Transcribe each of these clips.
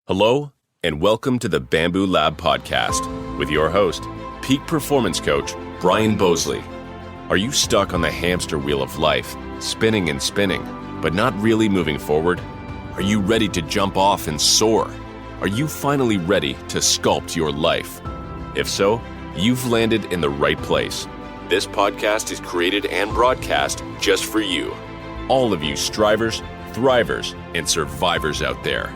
Hello, and welcome to the Bamboo Lab podcast with your host, Peak Performance Coach Brian Bosley. Are you stuck on the hamster wheel of life, spinning and spinning, but not really moving forward? Are you ready to jump off and soar? Are you finally ready to sculpt your life? If so, you've landed in the right place. This podcast is created and broadcast just for you. All of you strivers, thrivers, and survivors out there.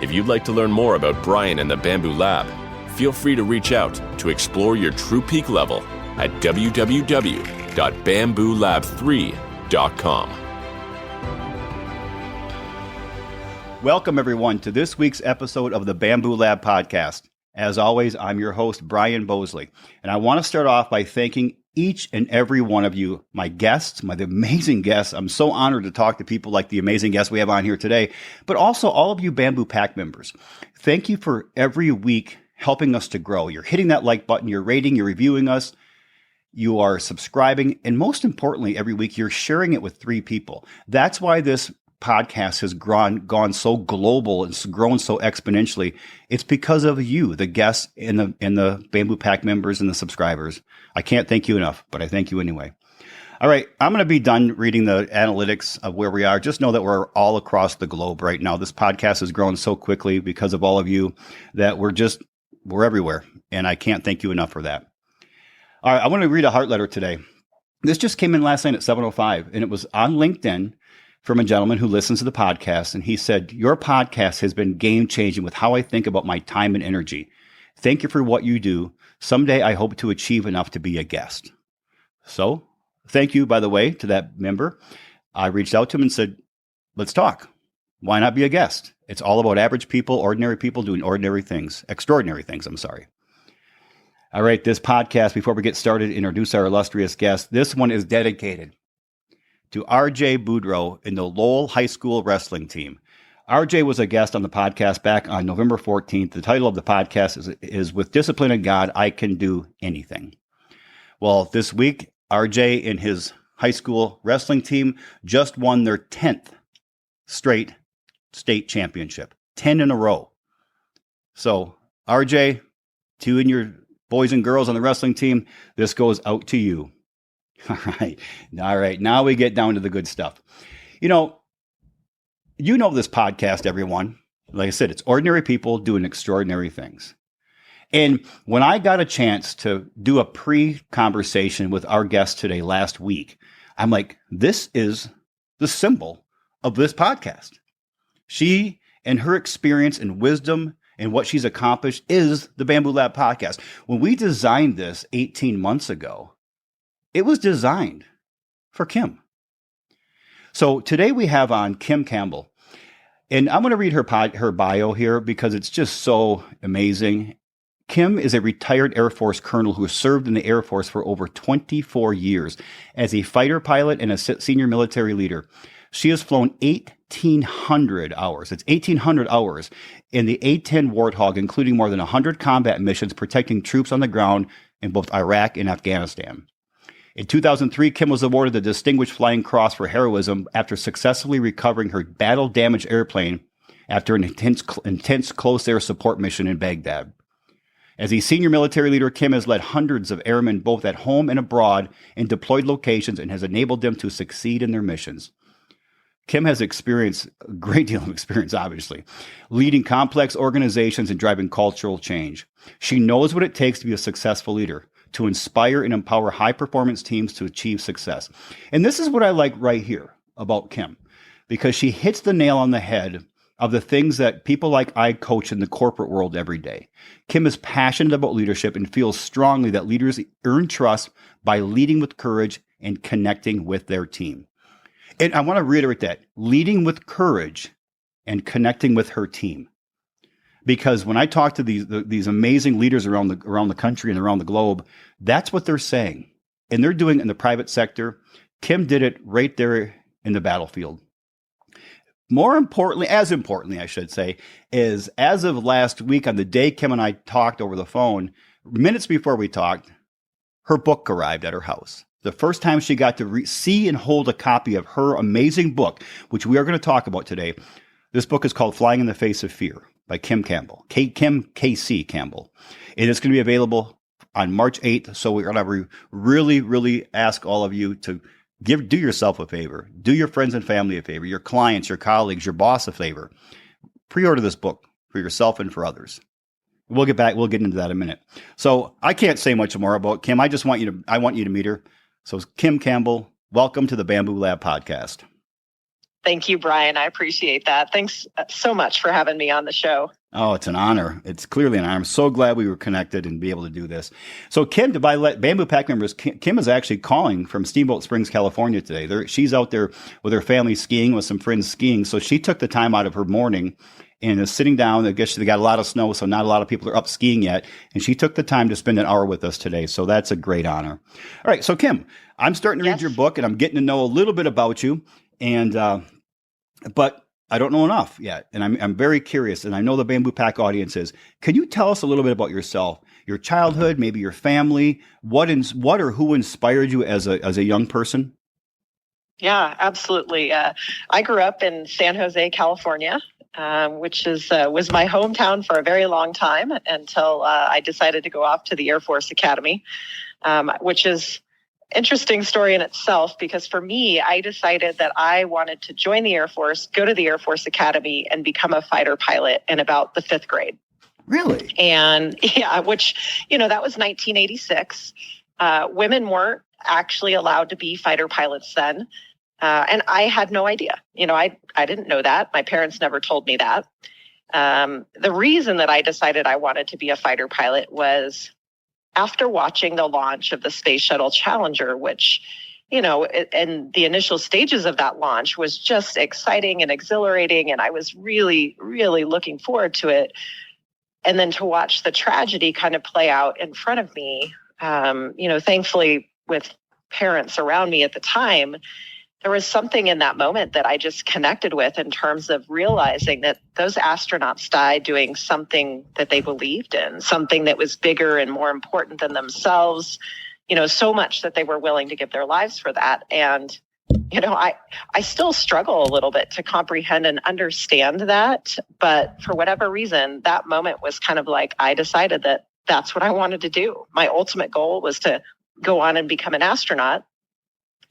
If you'd like to learn more about Brian and the Bamboo Lab, feel free to reach out to explore your true peak level at www.bamboolab3.com. Welcome, everyone, to this week's episode of the Bamboo Lab podcast. As always, I'm your host, Brian Bosley, and I want to start off by thanking each and every one of you, my guests, my amazing guests. I'm so honored to talk to people like the amazing guests we have on here today, but also all of you Bamboo Pack members. Thank you for every week helping us to grow. You're hitting that like button, you're rating, you're reviewing us, you are subscribing, and most importantly, every week you're sharing it with 3 people. That's why this podcast has gone so global and grown so exponentially. It's because of you, the guests and the Bamboo Pack members and the subscribers. I can't thank you enough, but I thank you anyway. All right, I'm going to be done reading the analytics of where we are. Just know that we're all across the globe right now. This podcast has grown so quickly because of all of you that we're everywhere, and I can't thank you enough for that. All right, I want to read a heart letter today. This just came in last night at 7:05, and it was on LinkedIn from a gentleman who listens to the podcast, and he said, "Your podcast has been game-changing with how I think about my time and energy. Thank you for what you do. Someday I hope to achieve enough to be a guest." So, thank you, by the way, to that member. I reached out to him and said, let's talk. Why not be a guest? It's all about average people, ordinary people doing ordinary things, extraordinary things, I'm sorry. All right, this podcast, before we get started, introduce our illustrious guest. This one is dedicated to RJ Boudreau in the Lowell High School wrestling team. RJ was a guest on the podcast back on November 14th. The title of the podcast is With Discipline and God, I Can Do Anything. Well, this week, RJ and his high school wrestling team just won their 10th straight state championship, 10 in a row. So, RJ, to you and your boys and girls on the wrestling team, this goes out to you. All right. Now we get down to the good stuff. You know this podcast, everyone. Like I said, it's ordinary people doing extraordinary things. And when I got a chance to do a pre-conversation with our guest today last week, I'm like, this is the symbol of this podcast. She and her experience and wisdom and what she's accomplished is the Bamboo Lab podcast. When we designed this 18 months ago, it was designed for Kim. So today we have on Kim Campbell. And I'm going to read her bio here because it's just so amazing. Kim is a retired Air Force colonel who has served in the Air Force for over 24 years as a fighter pilot and a senior military leader. She has flown 1,800 hours. It's 1,800 hours in the A-10 Warthog, including more than 100 combat missions protecting troops on the ground in both Iraq and Afghanistan. In 2003, Kim was awarded the Distinguished Flying Cross for Heroism after successfully recovering her battle-damaged airplane after an intense close air support mission in Baghdad. As a senior military leader, Kim has led hundreds of airmen both at home and abroad in deployed locations and has enabled them to succeed in their missions. Kim has experienced a great deal of experience, obviously, leading complex organizations and driving cultural change. She knows what it takes to be a successful leader, to inspire and empower high-performance teams to achieve success. And this is what I like right here about Kim, because she hits the nail on the head of the things that people like I coach in the corporate world every day. Kim is passionate about leadership and feels strongly that leaders earn trust by leading with courage and connecting with their team. And I want to reiterate that, leading with courage and connecting with her team. Because when I talk to these amazing leaders around the country and around the globe, that's what they're saying. And they're doing it in the private sector. Kim did it right there in the battlefield. More importantly, I should say, is as of last week, on the day Kim and I talked over the phone, minutes before we talked, her book arrived at her house. The first time she got to see and hold a copy of her amazing book, which we are going to talk about today. This book is called Flying in the Face of Fear. by Kim Campbell, Kim K.C. Campbell. It is going to be available on March 8th. So we're going to really, really ask all of you to do yourself a favor, do your friends and family a favor, your clients, your colleagues, your boss a favor. Pre-order this book for yourself and for others. We'll get into that in a minute. So I can't say much more about Kim. I want you to meet her. So Kim Campbell, welcome to the Bamboo Lab podcast. Thank you, Brian. I appreciate that. Thanks so much for having me on the show. Oh, it's an honor. It's clearly an honor. I'm so glad we were connected and be able to do this. So Kim, to let Bamboo Pack members, Kim is actually calling from Steamboat Springs, California today. She's out there with her family skiing, with some friends skiing. So she took the time out of her morning and is sitting down. I guess they got a lot of snow, so not a lot of people are up skiing yet. And she took the time to spend an hour with us today. So that's a great honor. All right. So Kim, I'm starting to read your book and I'm getting to know a little bit about you. And, but I don't know enough yet. And I'm very curious. And I know the Bamboo Pack audience is. Can you tell us a little bit about yourself, your childhood, maybe your family, what or who inspired you as a young person? Yeah, absolutely. I grew up in San Jose, California, which was my hometown for a very long time until I decided to go off to the Air Force Academy, which is interesting story in itself, because for me, I decided that I wanted to join the Air Force, go to the Air Force Academy, and become a fighter pilot in about the 5th grade. Really? And yeah, which, that was 1986. Women weren't actually allowed to be fighter pilots then. And I had no idea. I didn't know that. My parents never told me that. The reason that I decided I wanted to be a fighter pilot was after watching the launch of the Space Shuttle Challenger, which, and the initial stages of that launch was just exciting and exhilarating. And I was really, really looking forward to it. And then to watch the tragedy kind of play out in front of me, thankfully with parents around me at the time, there was something in that moment that I just connected with in terms of realizing that those astronauts died doing something that they believed in, something that was bigger and more important than themselves, so much that they were willing to give their lives for that. And, I still struggle a little bit to comprehend and understand that. But for whatever reason, that moment was kind of like I decided that that's what I wanted to do. My ultimate goal was to go on and become an astronaut.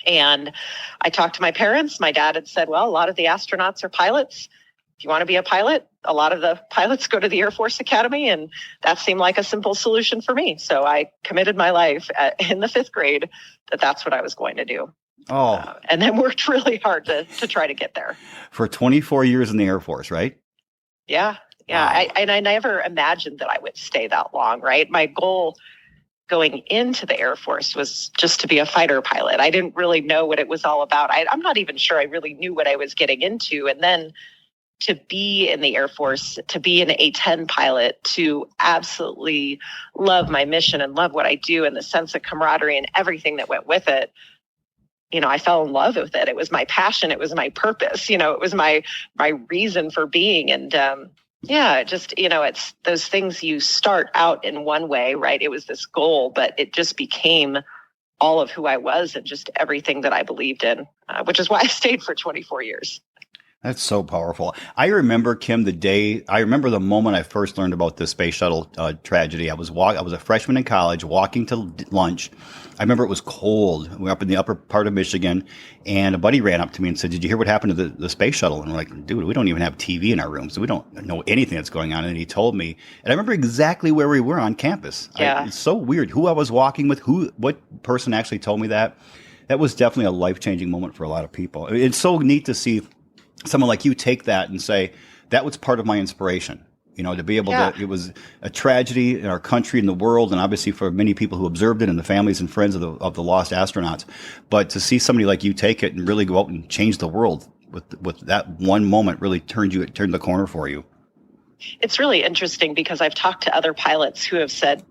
And I talked to my parents. My dad had said, well, a lot of the astronauts are pilots. If you want to be a pilot, a lot of the pilots go to the Air Force Academy. And that seemed like a simple solution for me. So I committed my life in the 5th grade that that's what I was going to do. And then worked really hard to try to get there. For 24 years in the Air Force, right? Yeah. Wow. I never imagined that I would stay that long, right? My goal going into the Air Force was just to be a fighter pilot. I didn't really know what it was all about. I'm not even sure I really knew what I was getting into. And then to be in the Air Force, to be an A-10 pilot, to absolutely love my mission and love what I do and the sense of camaraderie and everything that went with it, I fell in love with it. It was my passion. It was my purpose. It was my reason for being. And it's those things you start out in one way, right? It was this goal, but it just became all of who I was and just everything that I believed in, which is why I stayed for 24 years. That's so powerful. I remember, Kim, the moment I first learned about the space shuttle tragedy. I was a freshman in college walking to lunch. I remember it was cold. We were up in the upper part of Michigan, and a buddy ran up to me and said, "Did you hear what happened to the space shuttle?" And we're like, "Dude, we don't even have TV in our room, so we don't know anything that's going on." And he told me, and I remember exactly where we were on campus. Yeah. It's so weird who I was walking with, what person actually told me that. That was definitely a life-changing moment for a lot of people. It's so neat to see someone like you take that and say, that was part of my inspiration, to be able to, it was a tragedy in our country and the world. And obviously for many people who observed it and the families and friends of the lost astronauts, but to see somebody like you take it and really go out and change the world with that one moment really turned the corner for you. It's really interesting because I've talked to other pilots who have said,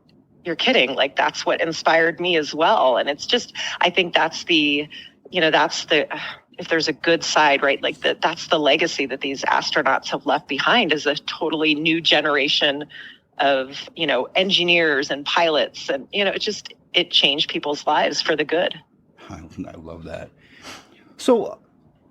you're kidding. Like that's what inspired me as well. And it's just, I think that's if there's a good side, right? Like that's the legacy that these astronauts have left behind is a totally new generation of, engineers and pilots. And, it changed people's lives for the good. I love that. So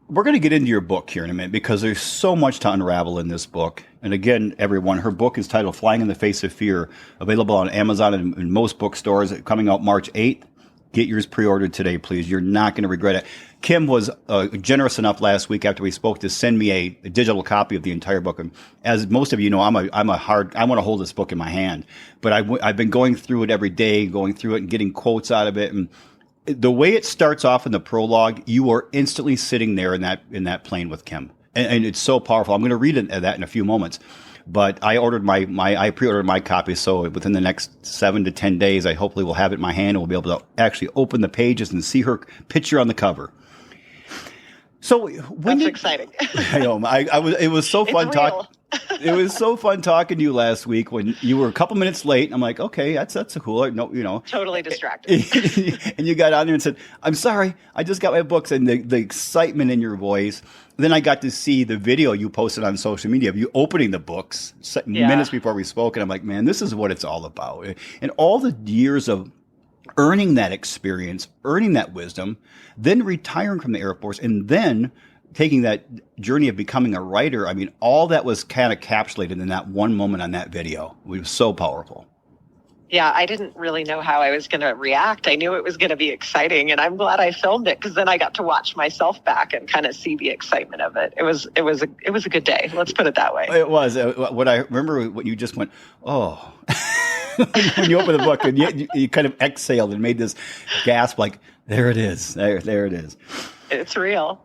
we're going to get into your book here in a minute because there's so much to unravel in this book. And again, everyone, her book is titled Flying in the Face of Fear, available on Amazon and most bookstores, coming out March 8th. Get yours pre-ordered today, please. You're not going to regret it. Kim was generous enough last week after we spoke to send me a digital copy of the entire book. And as most of you know, I want to hold this book in my hand. But I've been going through it every day, going through it and getting quotes out of it. And the way it starts off in the prologue, you are instantly sitting there in that plane with Kim, and it's so powerful. I'm going to read that in a few moments, but I pre-ordered my copy, so within the next 7 to 10 days, I hopefully will have it in my hand and we'll be able to actually open the pages and see her picture on the cover. So that's exciting. I know. It was so fun talking. It was so fun talking to you last week when you were a couple minutes late. I'm like, okay, that's cool. No, totally distracted. And you got on there and said, "I'm sorry, I just got my books," and the excitement in your voice. Then I got to see the video you posted on social media of you opening the books minutes before we spoke, and I'm like, man, this is what it's all about. And all the years of earning that experience, earning that wisdom, then retiring from the Air Force, and then taking that journey of becoming a writer. I mean, all that was kind of encapsulated in that one moment on that video. It was so powerful. Yeah, I didn't really know how I was going to react. I knew it was going to be exciting, and I'm glad I filmed it because then I got to watch myself back and kind of see the excitement of it. It was a good day. Let's put it that way. It was. What I remember, when you just went, oh, when you opened the book and you kind of exhaled and made this gasp, like, there it is. There it is. It's real.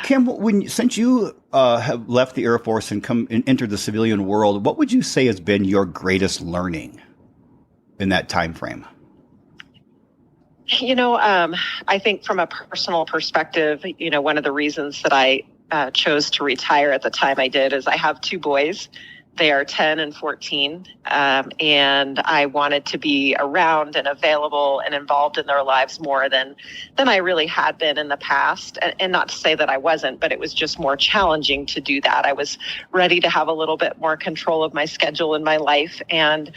Kim, since you have left the Air Force and entered the civilian world, what would you say has been your greatest learning in that time frame? I think from a personal perspective, one of the reasons that I chose to retire at the time I did is I have two boys. They are 10 and 14, and I wanted to be around and available and involved in their lives more than I really had been in the past. And not to say that I wasn't, but it was just more challenging to do that. I was ready to have a little bit more control of my schedule in my life. And,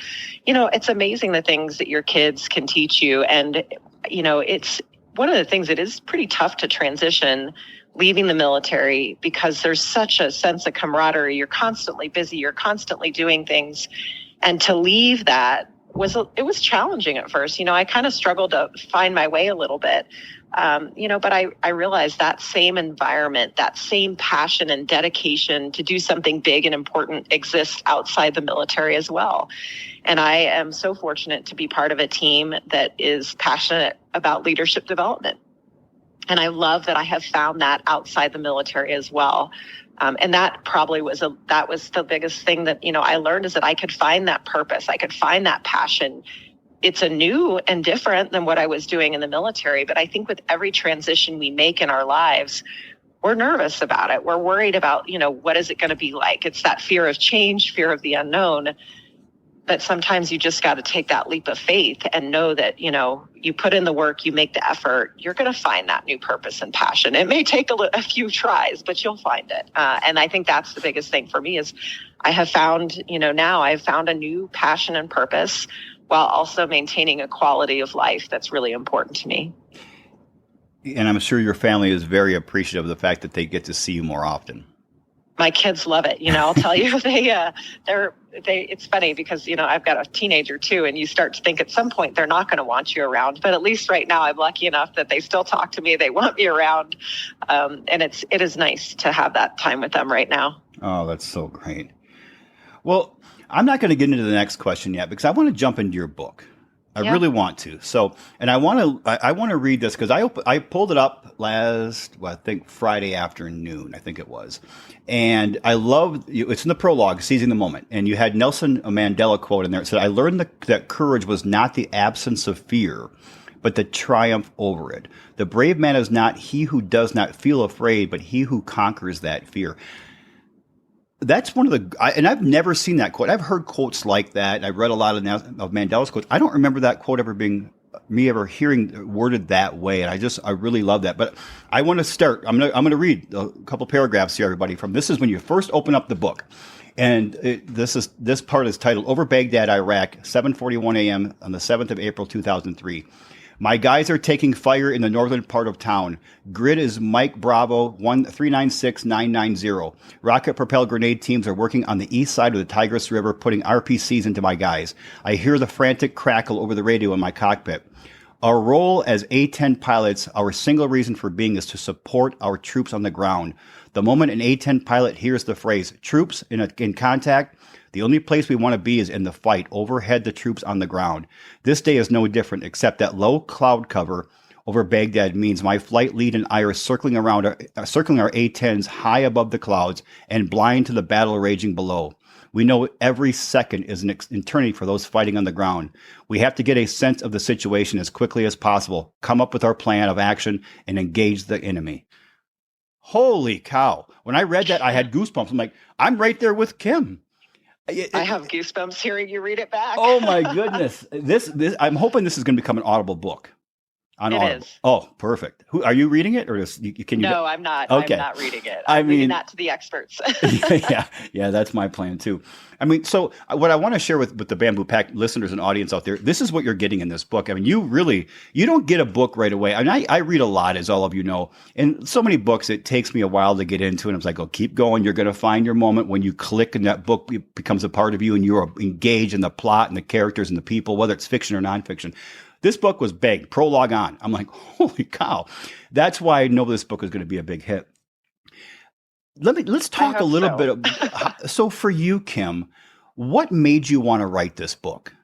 it's amazing the things that your kids can teach you. And, it's one of the things that is pretty tough to transition leaving the military because there's such a sense of camaraderie. You're constantly busy. You're constantly doing things. And to leave that it was challenging at first. I kind of struggled to find my way a little bit. But I realized that same environment, that same passion and dedication to do something big and important exists outside the military as well. And I am so fortunate to be part of a team that is passionate about leadership development. And I love that I have found that outside the military as well. And that probably was the biggest thing that, I learned, is that I could find that purpose. I could find that passion. It's a new and different than what I was doing in the military. But I think with every transition we make in our lives, we're nervous about it. We're worried about, what is it going to be like? It's that fear of change, fear of the unknown. But sometimes you just got to take that leap of faith and know that, you put in the work, you make the effort, you're going to find that new purpose and passion. It may take a few tries, but you'll find it. And I think that's the biggest thing for me is I have found, now I've found a new passion and purpose while also maintaining a quality of life that's really important to me. And I'm sure your family is very appreciative of the fact that they get to see you more often. My kids love it. I'll tell you, it's funny because, I've got a teenager too, and you start to think at some point they're not going to want you around. But at least right now, I'm lucky enough that they still talk to me. They want me around. And it is nice to have that time with them right now. Oh, that's so great. Well, I'm not going to get into the next question yet because I want to jump into your book. I really want to. So, and I want to read this because I pulled it up last, I think Friday afternoon, I think it was. And I love, it's in the prologue, Seizing the Moment. And you had Nelson Mandela quote in there. It said, "I learned that courage was not the absence of fear, but the triumph over it. The brave man is not he who does not feel afraid, but he who conquers that fear." That's one of and I've never seen that quote. I've heard quotes like that. I've read a lot of Mandela's quotes. I don't remember that quote ever hearing worded that way. And I really love that. But I want to start. I'm going to read a couple paragraphs here, everybody. This is when you first open up the book. And this part is titled "Over Baghdad, Iraq, 7:41 a.m. on the 7th of April, 2003. My guys are taking fire in the northern part of town. Grid is Mike Bravo 1396990. Rocket-propelled grenade teams are working on the east side of the Tigris River, putting RPCs into my guys. I hear the frantic crackle over the radio in my cockpit. Our role as A-10 pilots, our single reason for being is to support our troops on the ground. The moment an A-10 pilot hears the phrase, troops in contact, the only place we want to be is in the fight, overhead the troops on the ground. This day is no different, except that low cloud cover over Baghdad means my flight lead and I are circling our A-10s high above the clouds and blind to the battle raging below. We know every second is an eternity for those fighting on the ground. We have to get a sense of the situation as quickly as possible, come up with our plan of action, and engage the enemy. Holy cow. When I read that, I had goosebumps. I'm like, I'm right there with Kim. I have goosebumps hearing you read it back. Oh my goodness. This I'm hoping this is going to become an Audible book. It is. Oh, perfect. Are you reading it, or can you? No, I'm not. Okay. I'm not reading it. I'm leaving that to the experts. yeah, that's my plan too. I mean, so what I want to share with the Bamboo Pack listeners and audience out there, this is what you're getting in this book. I mean, you don't get a book right away. I mean, I read a lot, as all of you know, and so many books, it takes me a while to get into, and I was like, oh, keep going. You're going to find your moment when you click and that book becomes a part of you and you're engaged in the plot and the characters and the people, whether it's fiction or nonfiction. This book was big, prologue on. I'm like, holy cow. That's why I know this book is going to be a big hit. Let's talk a little bit. So for you, Kim, what made you want to write this book?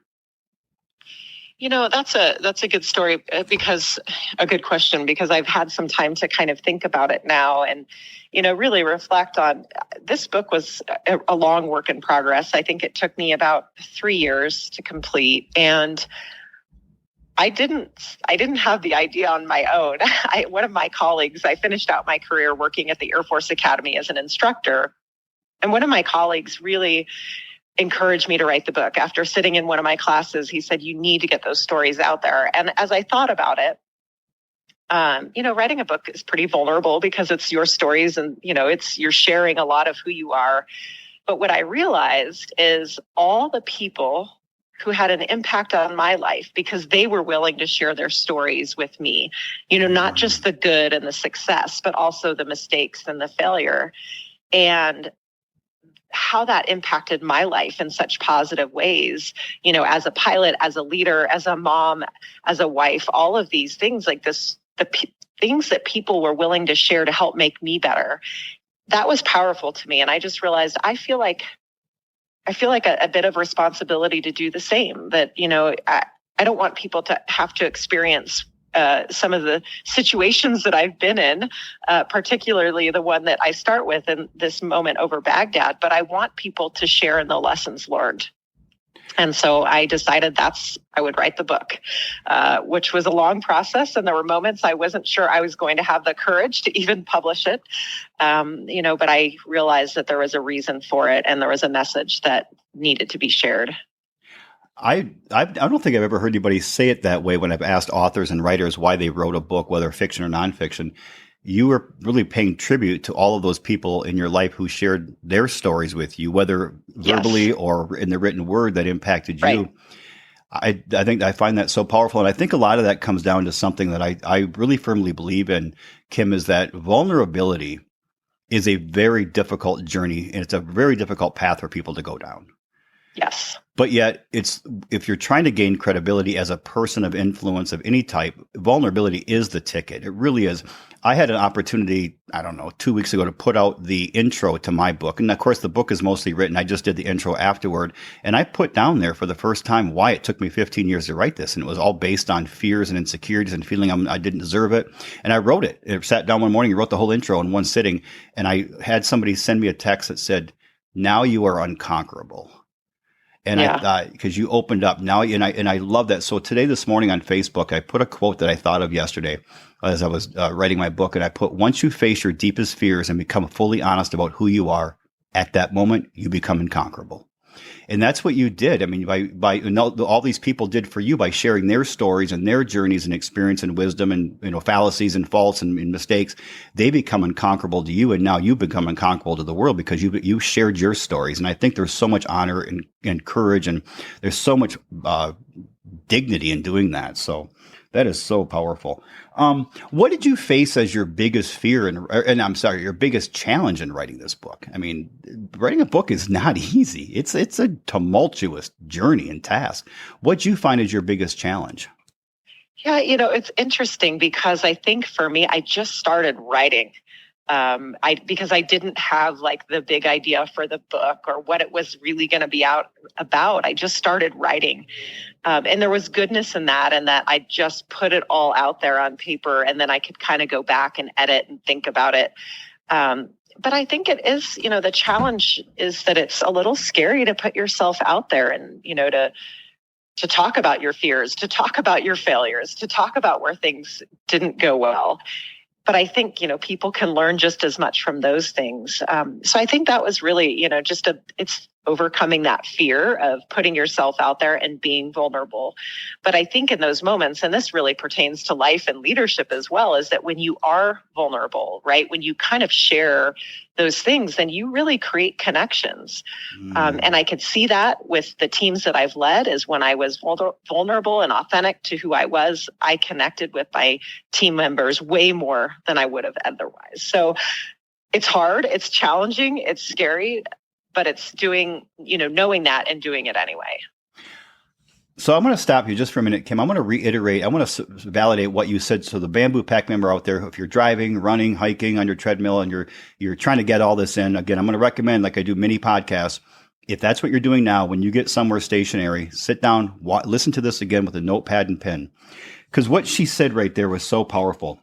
You know, that's a good story because a good question, because I've had some time to kind of think about it now and, you know, really reflect on this book was a long work in progress. I think it took me about 3 years to complete, and I didn't have the idea on my own. One of my colleagues, I finished out my career working at the Air Force Academy as an instructor. And one of my colleagues really encouraged me to write the book. After sitting in one of my classes, he said, you need to get those stories out there. And as I thought about it, you know, writing a book is pretty vulnerable because it's your stories and, you know, you're sharing a lot of who you are. But what I realized is all the people who had an impact on my life because they were willing to share their stories with me, you know, not just the good and the success, but also the mistakes and the failure, and how that impacted my life in such positive ways, you know, as a pilot, as a leader, as a mom, as a wife, all of these things like this, things that people were willing to share to help make me better. That was powerful to me. And I just realized I feel like a bit of responsibility to do the same, that, you know, I don't want people to have to experience some of the situations that I've been in, particularly the one that I start with in this moment over Baghdad, but I want people to share in the lessons learned. And so I decided I would write the book, which was a long process. And there were moments I wasn't sure I was going to have the courage to even publish it. You know, but I realized that there was a reason for it and there was a message that needed to be shared. I don't think I've ever heard anybody say it that way when I've asked authors and writers why they wrote a book, whether fiction or nonfiction. You were really paying tribute to all of those people in your life who shared their stories with you, whether verbally or in the written word that impacted you. Right. I think I find that so powerful. And I think a lot of that comes down to something that I really firmly believe in, Kim, is that vulnerability is a very difficult journey and it's a very difficult path for people to go down. Yes. But yet, if you're trying to gain credibility as a person of influence of any type, vulnerability is the ticket. It really is. I had an opportunity, 2 weeks ago to put out the intro to my book. And of course, the book is mostly written. I just did the intro afterward. And I put down there for the first time why it took me 15 years to write this. And it was all based on fears and insecurities and feeling I didn't deserve it. And I wrote it. I sat down one morning and wrote the whole intro in one sitting. And I had somebody send me a text that said, "Now you are unconquerable." And I thought, because you opened up now, and I love that. So this morning on Facebook, I put a quote that I thought of yesterday as I was writing my book, and I put, "Once you face your deepest fears and become fully honest about who you are, at that moment, you become inconquerable." And that's what you did. I mean, by all these people did for you by sharing their stories and their journeys and experience and wisdom and, fallacies and faults and mistakes, they become unconquerable to you. And now you become unconquerable to the world because you shared your stories. And I think there's so much honor and courage, and there's so much dignity in doing that. So That is so powerful. What did you face as your biggest fear your biggest challenge in writing this book? I mean, writing a book is not easy. It's a tumultuous journey and task. What did you find as your biggest challenge? Yeah, it's interesting because I think for me, I just started writing. Because I didn't have like the big idea for the book or what it was really going to be about. I just started writing. And there was goodness in that, and that I just put it all out there on paper, and then I could kind of go back and edit and think about it. But I think it is, the challenge is that it's a little scary to put yourself out there and, to talk about your fears, to talk about your failures, to talk about where things didn't go well. But I think, people can learn just as much from those things. So I think that was really, it's overcoming that fear of putting yourself out there and being vulnerable. But I think in those moments, and this really pertains to life and leadership as well, is that when you are vulnerable, right, when you kind of share those things, then you really create connections. And I could see that with the teams that I've led, is when I was vulnerable and authentic to who I was, I connected with my team members way more than I would have otherwise. So it's hard, it's challenging, it's scary, but it's doing, knowing that and doing it anyway. So I'm going to stop you just for a minute, Kim. I'm going to reiterate. I want to validate what you said. So the Bamboo Pack member out there, if you're driving, running, hiking on your treadmill, and you're trying to get all this in, again, I'm going to recommend, like I do mini podcasts. If that's what you're doing now, when you get somewhere stationary, sit down, listen to this again with a notepad and pen. Because what she said right there was so powerful.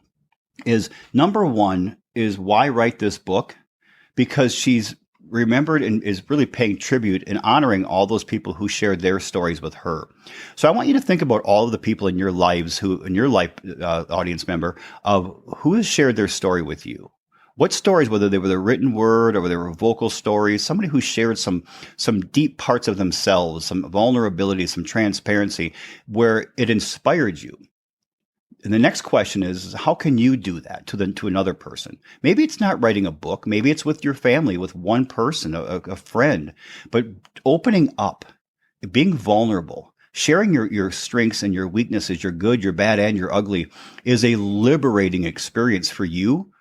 Is number one is why write this book? Because she's remembered and is really paying tribute and honoring all those people who shared their stories with her. So I want you to think about all of the people in your lives audience member, of who has shared their story with you. What stories, whether they were the written word or they were vocal stories, somebody who shared some deep parts of themselves, some vulnerability, some transparency, where it inspired you. And the next question is, how can you do that to another person? Maybe it's not writing a book. Maybe it's with your family, with one person, a friend. But opening up, being vulnerable, sharing your strengths and your weaknesses, your good, your bad, and your ugly, is a liberating experience for you,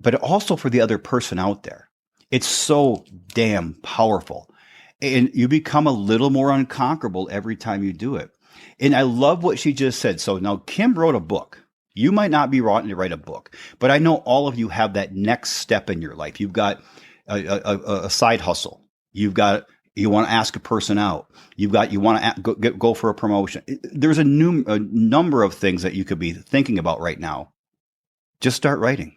but also for the other person out there. It's so damn powerful. And you become a little more unconquerable every time you do it. And I love what she just said. So now Kim wrote a book. You might not be wanting to write a book, but I know all of you have that next step in your life. You've got a side hustle. You want to ask a person out. You want to go for a promotion. There's a number of things that you could be thinking about right now. Just start writing.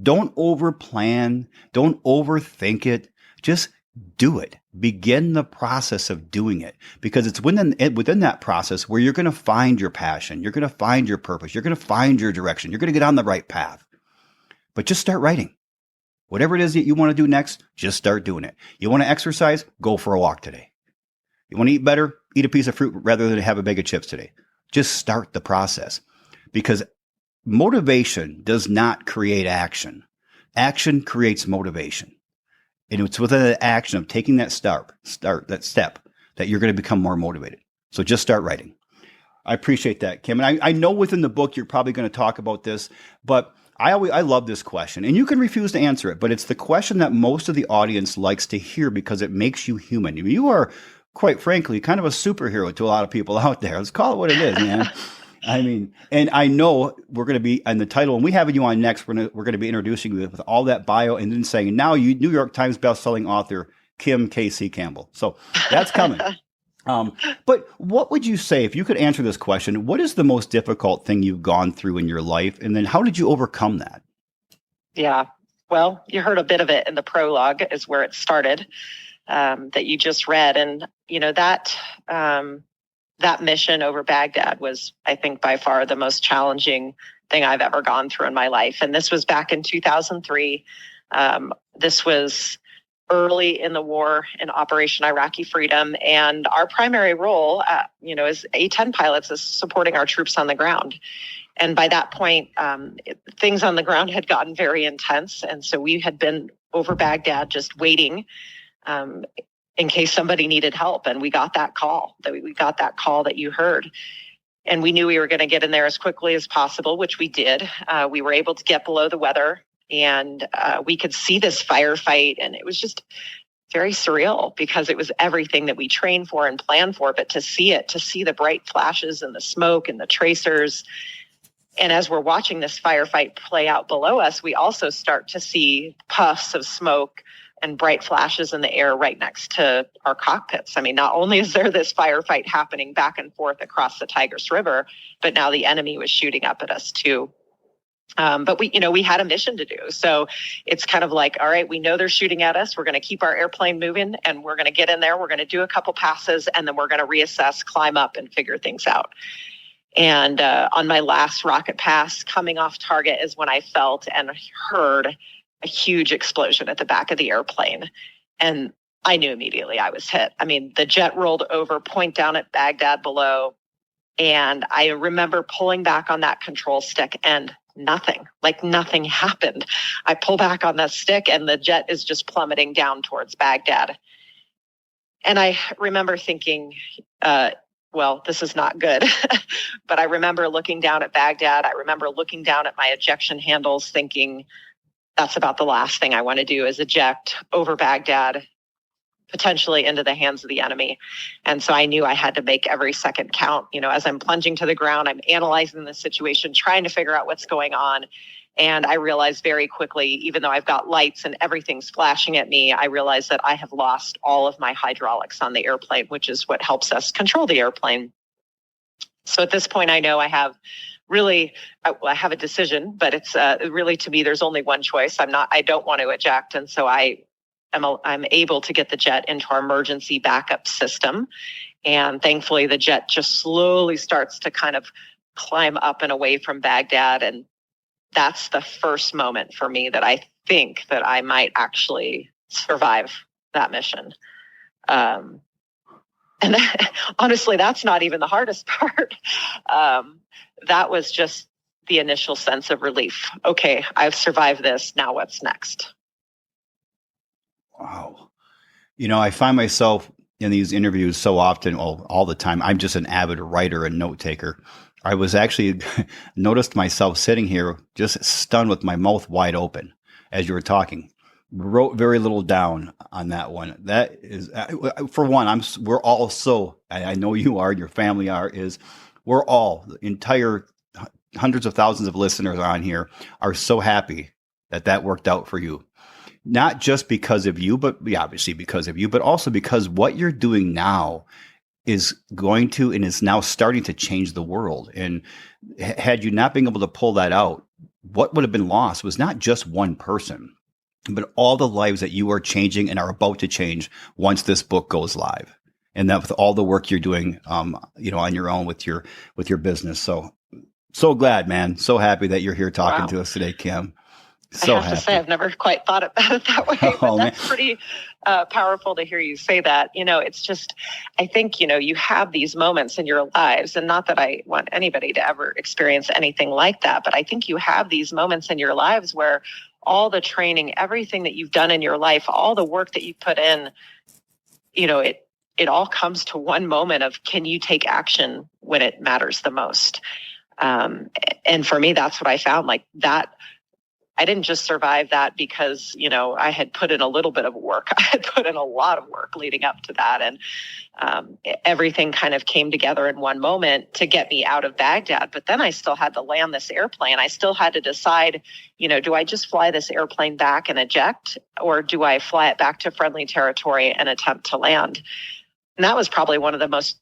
Don't overplan. Don't overthink it. Just do it. Begin the process of doing it, because it's within that process where you're going to find your passion. You're going to find your purpose. You're going to find your direction. You're going to get on the right path. But just start writing. Whatever it is that you want to do next, just start doing it. You want to exercise? Go for a walk today. You want to eat better? Eat a piece of fruit rather than have a bag of chips today. Just start the process, because motivation does not create action. Action creates motivation. And it's within the action of taking that step that you're going to become more motivated. So just start writing. I appreciate that, Kim. And I know within the book you're probably going to talk about this, but I love this question. And you can refuse to answer it, but it's the question that most of the audience likes to hear because it makes you human. You are, quite frankly, kind of a superhero to a lot of people out there. Let's call it what it is, man. I mean, and I know we're going to be in the title, and we have you on next. We're going to be introducing you with all that bio, and then saying, now you New York Times bestselling author Kim K.C. Campbell. So that's coming. But what would you say, if you could answer this question, what is the most difficult thing you've gone through in your life, and then how did you overcome that? Yeah, well, you heard a bit of it in the prologue, is where it started, that you just read, and that mission over Baghdad was, I think, by far the most challenging thing I've ever gone through in my life. And this was back in 2003. This was early in the war in Operation Iraqi Freedom. And our primary role, as A-10 pilots, is supporting our troops on the ground. And by that point, things on the ground had gotten very intense. And so we had been over Baghdad just waiting in case somebody needed help. And we got that call that you heard. And we knew we were going to get in there as quickly as possible, which we did. We were able to get below the weather, and we could see this firefight. And it was just very surreal because it was everything that we trained for and planned for. But to see the bright flashes and the smoke and the tracers. And as we're watching this firefight play out below us, we also start to see puffs of smoke and bright flashes in the air right next to our cockpits. I mean, not only is there this firefight happening back and forth across the Tigris River, but now the enemy was shooting up at us too. But we had a mission to do. So it's kind of like, all right, we know they're shooting at us. We're going to keep our airplane moving, and we're going to get in there. We're going to do a couple passes, and then we're going to reassess, climb up, and figure things out. And on my last rocket pass, coming off target is when I felt and heard a huge explosion at the back of the airplane. And I knew immediately I was hit. I mean, the jet rolled over, point down at Baghdad below. And I remember pulling back on that control stick and nothing happened. I pull back on that stick and the jet is just plummeting down towards Baghdad. And I remember thinking, well, this is not good. But I remember looking down at Baghdad. I remember looking down at my ejection handles thinking, that's about the last thing I want to do is eject over Baghdad, potentially into the hands of the enemy. And so I knew I had to make every second count. As I'm plunging to the ground, I'm analyzing the situation, trying to figure out what's going on. And I realized very quickly, even though I've got lights and everything's flashing at me, I realized that I have lost all of my hydraulics on the airplane, which is what helps us control the airplane. So at this point, I know I have I have a decision, but it's really, to me, there's only one choice. I don't want to eject. And so I'm able to get the jet into our emergency backup system. And thankfully, the jet just slowly starts to kind of climb up and away from Baghdad. And that's the first moment for me that I think that I might actually survive that mission. And honestly, that's not even the hardest part. That was just the initial sense of relief. Okay, I've survived this. Now what's next? Wow. I find myself in these interviews so often, all the time. I'm just an avid writer and note taker. I was actually noticed myself sitting here just stunned with my mouth wide open as you were talking. Wrote very little down on that one. That is, for one, we're all so, I know you are, your family are, we're all, the entire hundreds of thousands of listeners on here are so happy that worked out for you. Not just because of you, but obviously because of you, but also because what you're doing now is going to and is now starting to change the world. And had you not been able to pull that out, what would have been lost was not just one person, but all the lives that you are changing and are about to change once this book goes live. And that with all the work you're doing, on your own with your business. So glad, man. So happy that you're here talking to us today, Kim. So I have to say, I've never quite thought about it that way, but that's pretty powerful to hear you say that. It's just, I think, you have these moments in your lives, and not that I want anybody to ever experience anything like that, but I think you have these moments in your lives where all the training, everything that you've done in your life, all the work that you put in, it all comes to one moment of, can you take action when it matters the most? And for me, that's what I found, like that. I didn't just survive that because, I had put in a little bit of work. I had put in a lot of work leading up to that. And everything kind of came together in one moment to get me out of Baghdad. But then I still had to land this airplane. I still had to decide, do I just fly this airplane back and eject, or do I fly it back to friendly territory and attempt to land? And that was probably one of the most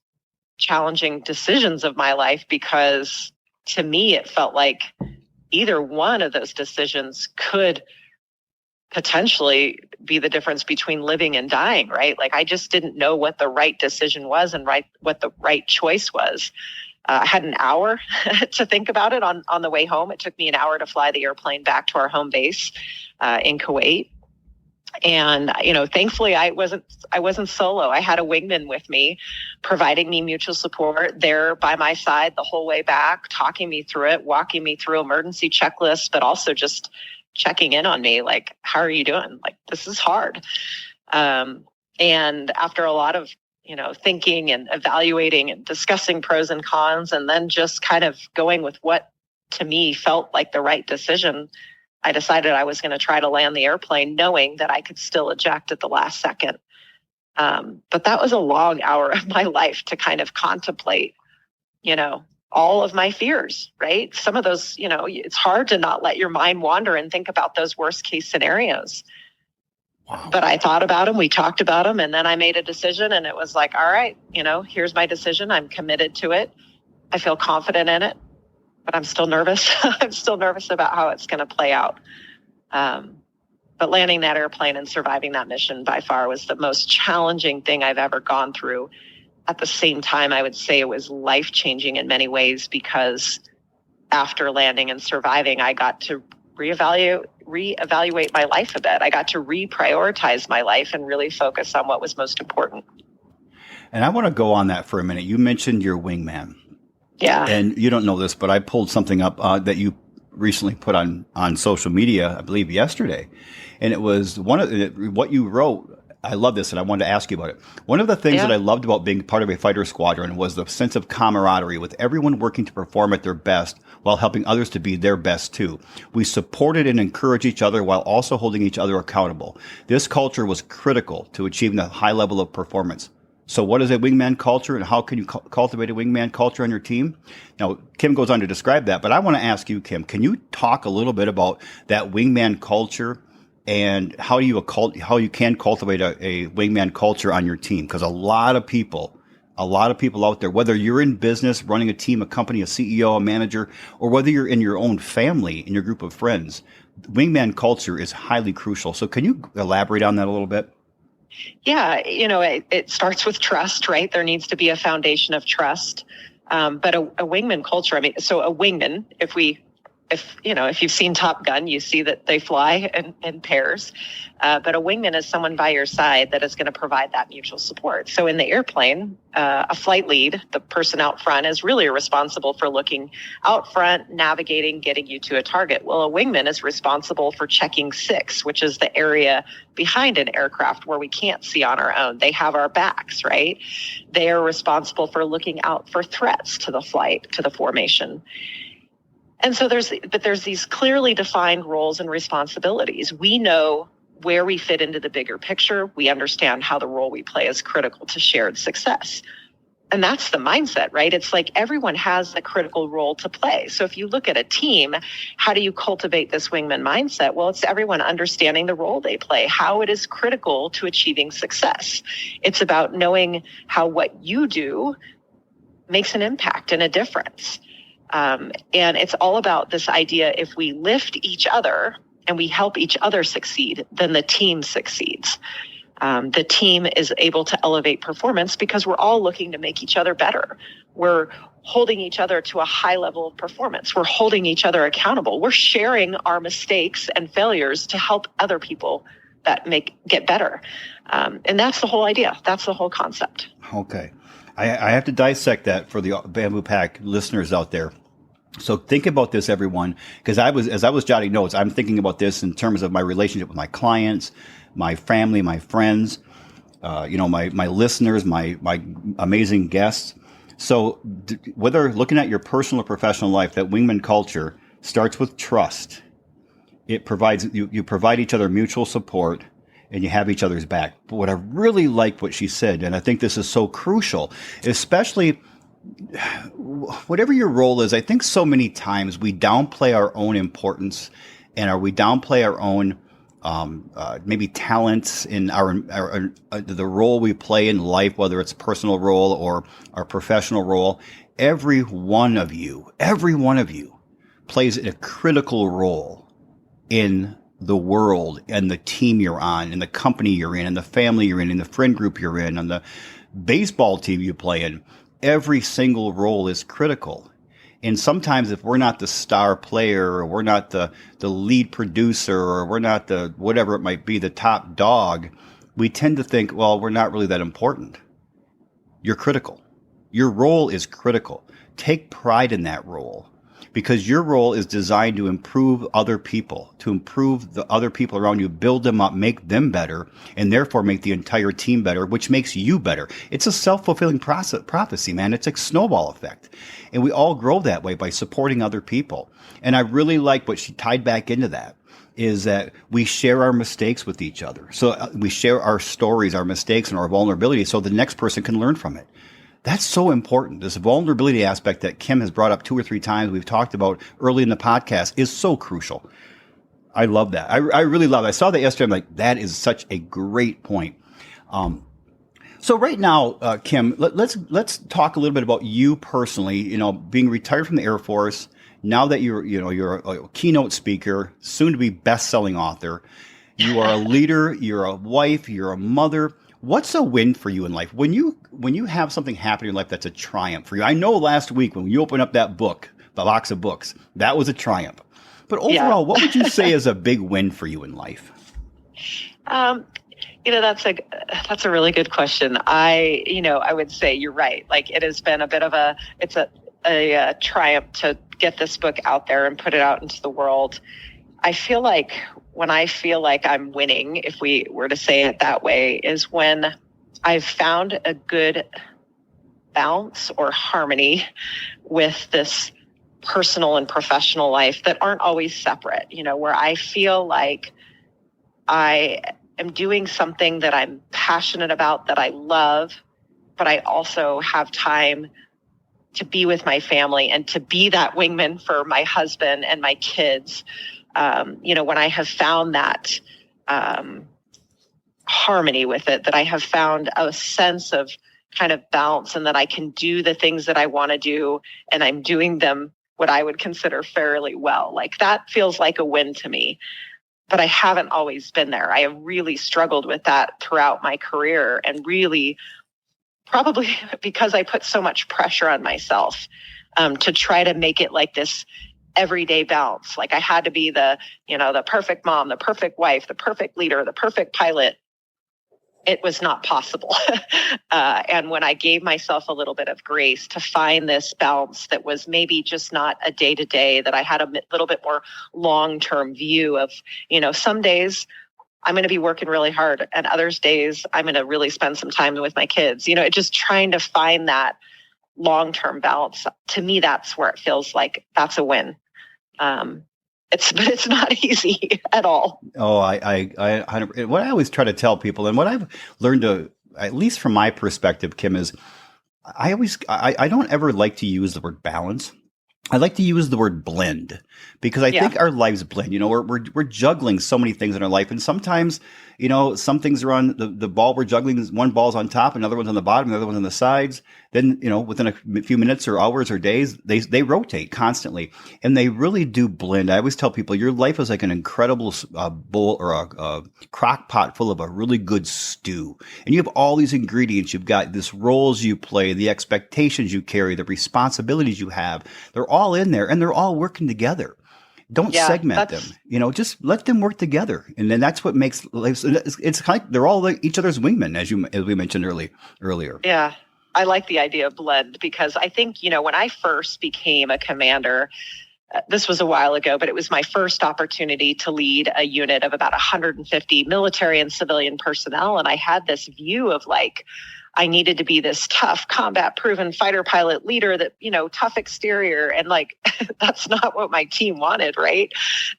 challenging decisions of my life, because to me, it felt like either one of those decisions could potentially be the difference between living and dying, right? Like, I just didn't know what the right decision was and what the right choice was. I had an hour to think about it on the way home. It took me an hour to fly the airplane back to our home base in Kuwait. And, thankfully I wasn't solo. I had a wingman with me, providing me mutual support there by my side the whole way back, talking me through it, walking me through emergency checklists, but also just checking in on me. Like, how are you doing? Like, this is hard. And after a lot of, thinking and evaluating and discussing pros and cons, and then just kind of going with what to me felt like the right decision, I decided I was going to try to land the airplane knowing that I could still eject at the last second. But that was a long hour of my life to kind of contemplate, all of my fears, right? Some of those, it's hard to not let your mind wander and think about those worst case scenarios. Wow. But I thought about them, we talked about them, and then I made a decision, and it was like, all right, here's my decision. I'm committed to it. I feel confident in it, but I'm still nervous. I'm still nervous about how it's going to play out. But landing that airplane and surviving that mission by far was the most challenging thing I've ever gone through. At the same time, I would say it was life-changing in many ways, because after landing and surviving, I got to reevaluate my life a bit. I got to reprioritize my life and really focus on what was most important. And I want to go on that for a minute. You mentioned your wingman. Yeah. And you don't know this, but I pulled something up that you recently put on social media, I believe yesterday. And it was what you wrote. I love this, and I wanted to ask you about it. One of the things that I loved about being part of a fighter squadron was the sense of camaraderie, with everyone working to perform at their best while helping others to be their best too. We supported and encouraged each other while also holding each other accountable. This culture was critical to achieving a high level of performance. So what is a wingman culture, and how can you cultivate a wingman culture on your team? Now, Kim goes on to describe that, but I want to ask you, Kim, can you talk a little bit about that wingman culture and how you can cultivate a wingman culture on your team? Because a lot of people out there, whether you're in business, running a team, a company, a CEO, a manager, or whether you're in your own family, in your group of friends, wingman culture is highly crucial. So can you elaborate on that a little bit? Yeah, it starts with trust, right? There needs to be a foundation of trust. But a wingman culture, so a wingman, if you've seen Top Gun, you see that they fly in pairs. But a wingman is someone by your side that is going to provide that mutual support. So in the airplane, a flight lead, the person out front, is really responsible for looking out front, navigating, getting you to a target. Well, a wingman is responsible for checking 6, which is the area behind an aircraft where we can't see on our own. They have our backs, right? They are responsible for looking out for threats to the flight, to the formation. And so there's these clearly defined roles and responsibilities. We know where we fit into the bigger picture. We understand how the role we play is critical to shared success. And that's the mindset, right? It's like everyone has a critical role to play. So if you look at a team, how do you cultivate this wingman mindset? Well, it's everyone understanding the role they play, how it is critical to achieving success. It's about knowing how what you do makes an impact and a difference. And it's all about this idea: if we lift each other and we help each other succeed, then the team succeeds. The team is able to elevate performance because we're all looking to make each other better. We're holding each other to a high level of performance. We're holding each other accountable. We're sharing our mistakes and failures to help other people that get better. And that's the whole idea. That's the whole concept. Okay. I have to dissect that for the Bamboo Pack listeners out there. So think about this, everyone, because as I was jotting notes, I'm thinking about this in terms of my relationship with my clients, my family, my friends, my listeners, my amazing guests. So whether looking at your personal or professional life, that wingman culture starts with trust. It provides you provide each other mutual support, and you have each other's back. But what I really like what she said, and I think this is so crucial, especially whatever your role is, I think so many times we downplay our own importance, and we downplay our own maybe talents in the role we play in life, whether it's a personal role or our professional role. Every one of you plays a critical role in the world and the team you're on, and the company you're in, and the family you're in, and the friend group you're in, and the baseball team you play in. Every single role is critical. And sometimes if we're not the star player, or we're not the lead producer, or we're not the whatever it might be, the top dog, we tend to think, well, we're not really that important. You're critical. Your role is critical. Take pride in that role. because your role is designed to improve other people, to improve the other people around you, build them up, make them better, and therefore make the entire team better, which makes you better. It's a self-fulfilling prophecy, man. It's a snowball effect. And we all grow that way by supporting other people. And I really like what she tied back into that, is that we share our mistakes with each other. So we share our stories, our mistakes, and our vulnerability so the next person can learn from it. That's so important. This vulnerability aspect that Kim has brought up 2 or 3 times, we've talked about early in the podcast, is so crucial. I love that. I really love it. I saw that yesterday. I'm like, that is such a great point. So right now, Kim, let's talk a little bit about you personally. You know, being retired from the Air Force, now that you're a keynote speaker, soon to be best-selling author. You are a leader. You're a wife. You're a mother. What's a win for you in life? When you have something happen in your life that's a triumph for you. I know last week when you opened up that book, the box of books, that was a triumph. But overall, what would you say is a big win for you in life? That's a really good question. I would say you're right. Like, it has been a bit of a triumph to get this book out there and put it out into the world. I feel like when I feel like I'm winning, if we were to say it that way, is when I've found a good balance or harmony with this personal and professional life that aren't always separate, where I feel like I am doing something that I'm passionate about, that I love, but I also have time to be with my family and to be that wingman for my husband and my kids. When I have found that harmony with it, that I have found a sense of kind of balance, and that I can do the things that I want to do, and I'm doing them what I would consider fairly well. Like, that feels like a win to me. But I haven't always been there. I have really struggled with that throughout my career, and really probably because I put so much pressure on myself to try to make it like this everyday balance. Like, I had to be the perfect mom, the perfect wife, the perfect leader, the perfect pilot. It was not possible. And when I gave myself a little bit of grace to find this balance that was maybe just not a day-to-day, that I had a little bit more long-term view of, some days I'm going to be working really hard, and others days I'm going to really spend some time with my kids. Just trying to find that long-term balance. To me, that's where it feels like that's a win. It's not easy at all. Oh, what I always try to tell people, and what I've learned to, at least from my perspective, Kim, is I don't ever like to use the word balance. I like to use the word blend, because I think our lives blend. We're juggling so many things in our life, and sometimes, some things are on the ball we're juggling. One ball's on top, another one's on the bottom, another one's on the sides. Then, within a few minutes or hours or days, they rotate constantly, and they really do blend. I always tell people your life is like an incredible bowl or a crock pot full of a really good stew, and you have all these ingredients. You've got these roles you play, the expectations you carry, the responsibilities you have. They're all in there, and they're all working together. Don't segment them. Just let them work together, and then that's what makes life. It's kind of, they're all like each other's wingmen, as we mentioned earlier. Yeah, I like the idea of blend, because I think when I first became a commander, this was a while ago, but it was my first opportunity to lead a unit of about 150 military and civilian personnel, and I had this view of like, I needed to be this tough, combat-proven fighter pilot leader that, tough exterior. And like, that's not what my team wanted, right?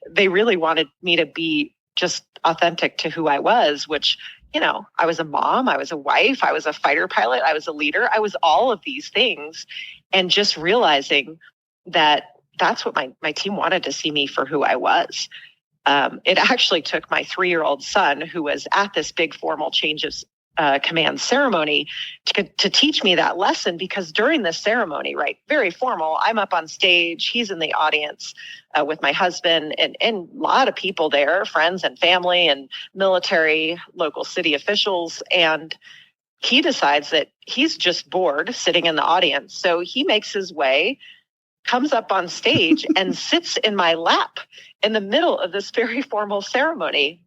They really wanted me to be just authentic to who I was, which, I was a mom, I was a wife, I was a fighter pilot, I was a leader, I was all of these things. And just realizing that that's what my team wanted to see me for who I was. It actually took my 3-year-old son, who was at this big formal change of command ceremony, to teach me that lesson, because during this ceremony, right, very formal, I'm up on stage, he's in the audience with my husband and a lot of people there, friends and family and military, local city officials. And he decides that he's just bored sitting in the audience. So he makes his way, comes up on stage and sits in my lap in the middle of this very formal ceremony.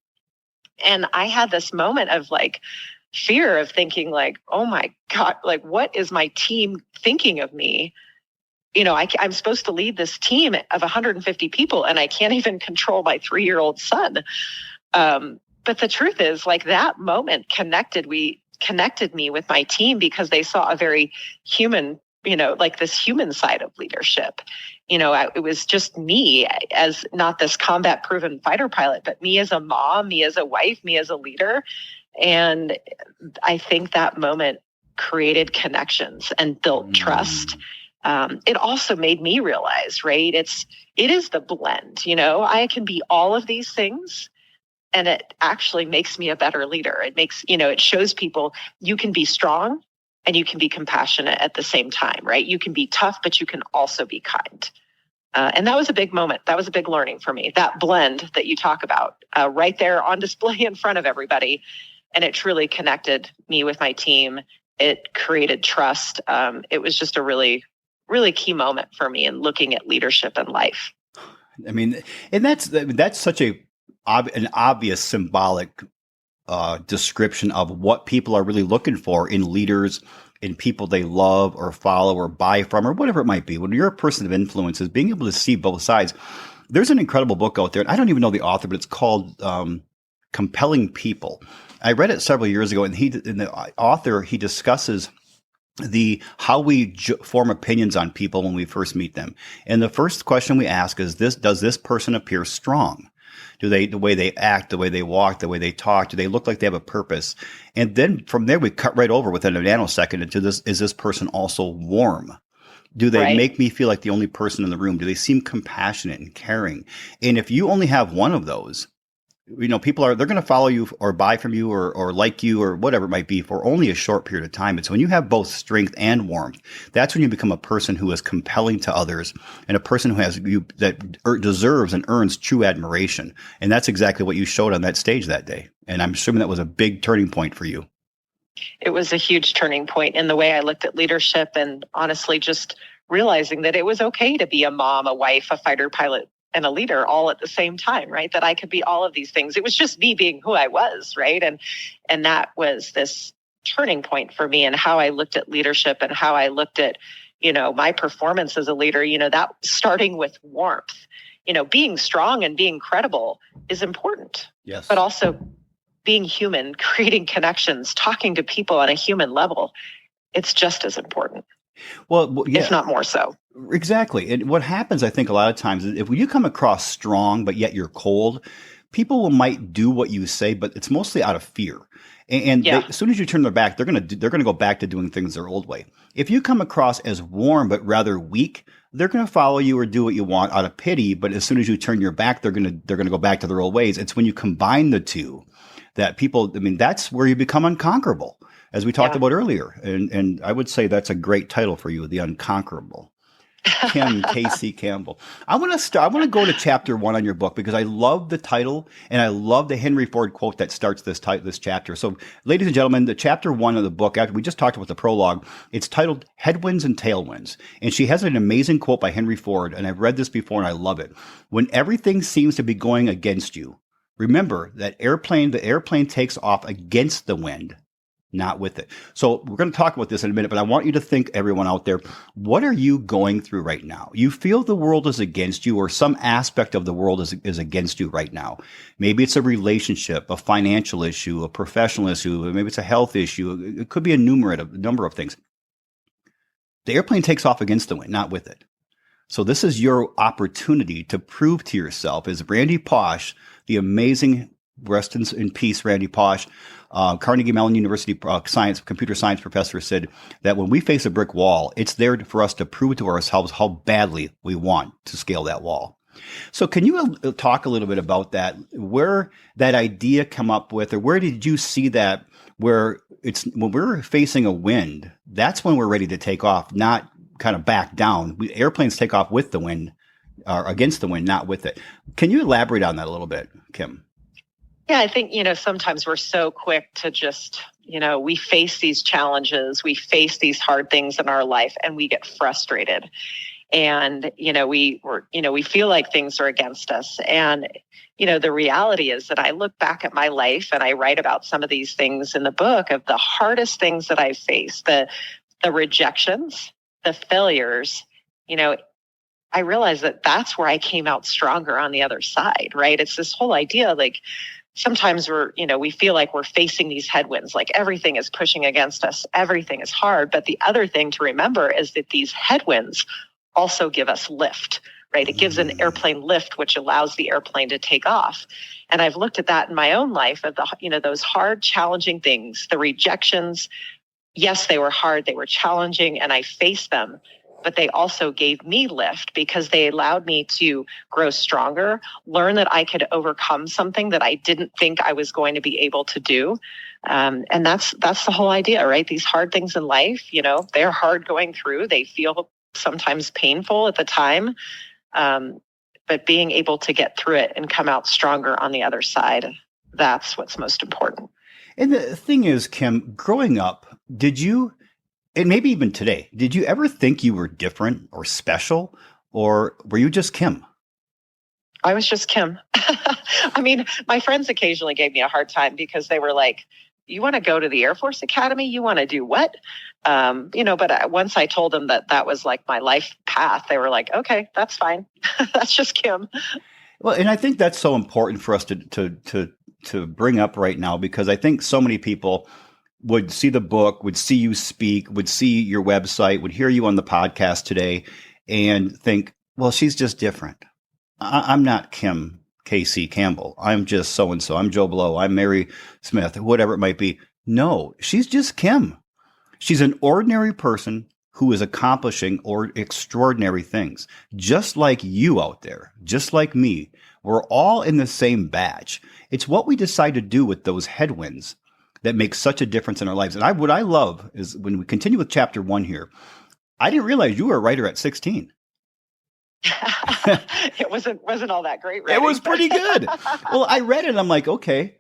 And I had this moment of like, fear of thinking like, oh my God, like what is my team thinking of me? I'm supposed to lead this team of 150 people, and I can't even control my 3-year-old son. But the truth is, like, that moment connected me with my team, because they saw a very human, like this human side of leadership. It was just me as not this combat proven fighter pilot, but me as a mom, me as a wife, me as a leader. And I think that moment created connections and built trust. It also made me realize, right? It is the blend. I can be all of these things, and it actually makes me a better leader. It makes, it shows people you can be strong and you can be compassionate at the same time, right? You can be tough, but you can also be kind. And that was a big moment. That was a big learning for me. That blend that you talk about, right there on display in front of everybody. And it truly connected me with my team. It created trust. It was just a really, really key moment for me in looking at leadership and life. I mean, and that's such an obvious symbolic description of what people are really looking for in leaders, in people they love or follow or buy from, or whatever it might be. When you're a person of influence, is being able to see both sides. There's an incredible book out there, and I don't even know the author, but it's called Compelling People. I read it several years ago, and the author discusses how we form opinions on people when we first meet them. And the first question we ask is does this person appear strong? The way they act, the way they walk, the way they talk, do they look like they have a purpose? And then from there, we cut right over within a nanosecond into this: is this person also warm? Do they make me feel like the only person in the room? Do they seem compassionate and caring? And if you only have one of those, people they're going to follow you or buy from you or like you or whatever it might be for only a short period of time. It's when you have both strength and warmth, that's when you become a person who is compelling to others and a person who deserves and earns true admiration. And that's exactly what you showed on that stage that day. And I'm assuming that was a big turning point for you. It was a huge turning point in the way I looked at leadership, and honestly, just realizing that it was okay to be a mom, a wife, a fighter pilot, and a leader all at the same time, right? That I could be all of these things. It was just me being who I was, right? And that was this turning point for me in how I looked at leadership and how I looked at, my performance as a leader, that starting with warmth, being strong and being credible is important. Yes. But also being human, creating connections, talking to people on a human level, it's just as important. Well, yeah. If not more so. Exactly. And what happens, I think, a lot of times is if you come across strong, but yet you're cold, people might do what you say, but it's mostly out of fear. And as soon as you turn their back, they're going to go back to doing things their old way. If you come across as warm, but rather weak, they're going to follow you or do what you want out of pity. But as soon as you turn your back, they're going to go back to their old ways. It's when you combine the two that that's where you become unconquerable, as we talked about earlier. And I would say that's a great title for you, The Unconquerable. Casey Campbell. I want to go to chapter 1 on your book because I love the title and I love the Henry Ford quote that starts this chapter. So, ladies and gentlemen, the chapter 1 of the book, after we just talked about the prologue, it's titled Headwinds and Tailwinds. And she has an amazing quote by Henry Ford, and I've read this before and I love it. When everything seems to be going against you, remember that the airplane takes off against the wind, not with it. So we're going to talk about this in a minute, but I want you to think, everyone out there, what are you going through right now? You feel the world is against you, or some aspect of the world is against you right now. Maybe it's a relationship, a financial issue, a professional issue, maybe it's a health issue. It could be a number of things. The airplane takes off against the wind, not with it. So this is your opportunity to prove to yourself, as Randy Pausch, the amazing, rest in peace, Randy Pausch, Carnegie Mellon University computer science professor, said that when we face a brick wall, it's there for us to prove to ourselves how badly we want to scale that wall. So can you talk a little bit about that, where that idea come up with, or where did you see that, where it's when we're facing a wind, that's when we're ready to take off, not kind of back down. Airplanes take off with the wind, or against the wind, not with it. Can you elaborate on that a little bit, Kim? Yeah, I think, sometimes we're so quick to just, we face these challenges, we face these hard things in our life, and we get frustrated. And, we feel like things are against us. And, the reality is that I look back at my life and I write about some of these things in the book of the hardest things that I faced, the rejections, the failures, you know, I realized that that's where I came out stronger on the other side, right? It's this whole idea, like sometimes we feel like we're facing these headwinds, like everything is pushing against us, everything is hard. But the other thing to remember is that these headwinds also give us lift, right? It gives an airplane lift, which allows the airplane to take off. And I've looked at that in my own life of those hard, challenging things, the rejections. Yes, they were hard, they were challenging, and I faced them. But they also gave me lift because they allowed me to grow stronger, learn that I could overcome something that I didn't think I was going to be able to do. And that's the whole idea, right? These hard things in life, they're hard going through. They feel sometimes painful at the time. But being able to get through it and come out stronger on the other side, that's what's most important. And the thing is, Kim, growing up, did you... And maybe even today, did you ever think you were different or special, or were you just Kim? I was just Kim. I mean, my friends occasionally gave me a hard time because they were like, you want to go to the Air Force Academy? You want to do what? But once I told them that was like my life path, they were like, okay, that's fine. That's just Kim. Well, and I think that's so important for us to bring up right now, because I think so many people would see the book, would see you speak, would see your website, would hear you on the podcast today and think, well, she's just different. I'm not Kim K.C. Campbell. I'm just so-and-so. I'm Joe Blow. I'm Mary Smith, whatever it might be. No, she's just Kim. She's an ordinary person who is accomplishing extraordinary things, just like you out there, just like me. We're all in the same batch. It's what we decide to do with those headwinds that makes such a difference in our lives. And what I love is when we continue with chapter 1 here, I didn't realize you were a writer at 16. It wasn't all that great, right? It was pretty good. Well, I read it and I'm like, okay,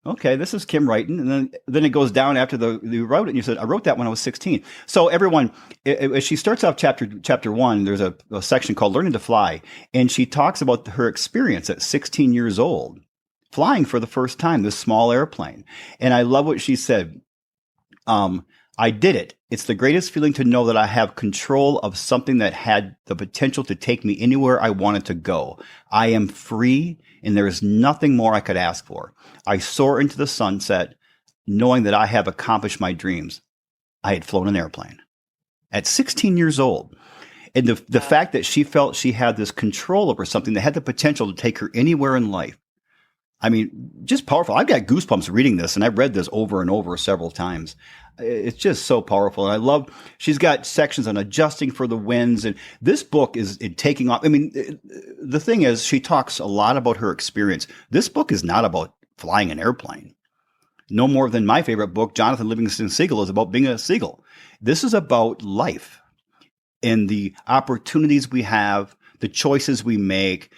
this is Kim writing. And then it goes down after you wrote it and you said, I wrote that when I was 16. So everyone, as she starts off chapter 1, there's a section called Learning to Fly. And she talks about her experience at 16 years old, flying for the first time, this small airplane. And I love what she said. I did it. It's the greatest feeling to know that I have control of something that had the potential to take me anywhere I wanted to go. I am free, and there is nothing more I could ask for. I soar into the sunset, knowing that I have accomplished my dreams. I had flown an airplane at 16 years old. And the fact that she felt she had this control over something that had the potential to take her anywhere in life, I mean, just powerful. I've got goosebumps reading this, and I've read this over and over several times. It's just so powerful. And I love, she's got sections on adjusting for the winds. And this book is taking off. I mean, the thing is, she talks a lot about her experience. This book is not about flying an airplane. No more than my favorite book, Jonathan Livingston Seagull, is about being a seagull. This is about life and the opportunities we have, the choices we make,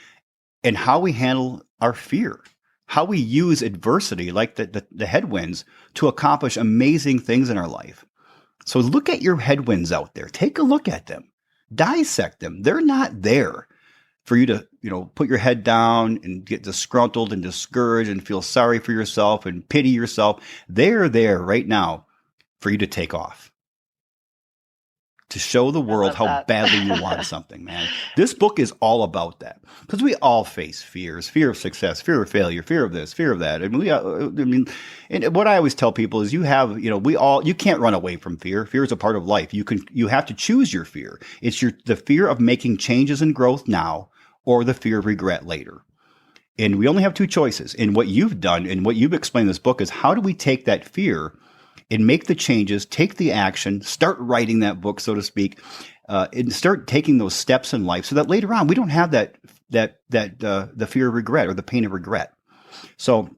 and how we handle our fear. How we use adversity, like the headwinds, to accomplish amazing things in our life. So look at your headwinds out there. Take a look at them. Dissect them. They're not there for you to, put your head down and get disgruntled and discouraged and feel sorry for yourself and pity yourself. They're there right now for you to take off. To show the world how badly you want something, man. This book is all about that, because we all face fears: fear of success, fear of failure, fear of this, fear of that. And what I always tell people is, you can't run away from fear. Fear is a part of life. You have to choose your fear. It's the fear of making changes and growth now, or the fear of regret later. And we only have two choices. And what you've done and what you've explained in this book is, how do we take that fear and make the changes, take the action, start writing that book, so to speak, and start taking those steps in life, so that later on we don't have the fear of regret or the pain of regret. So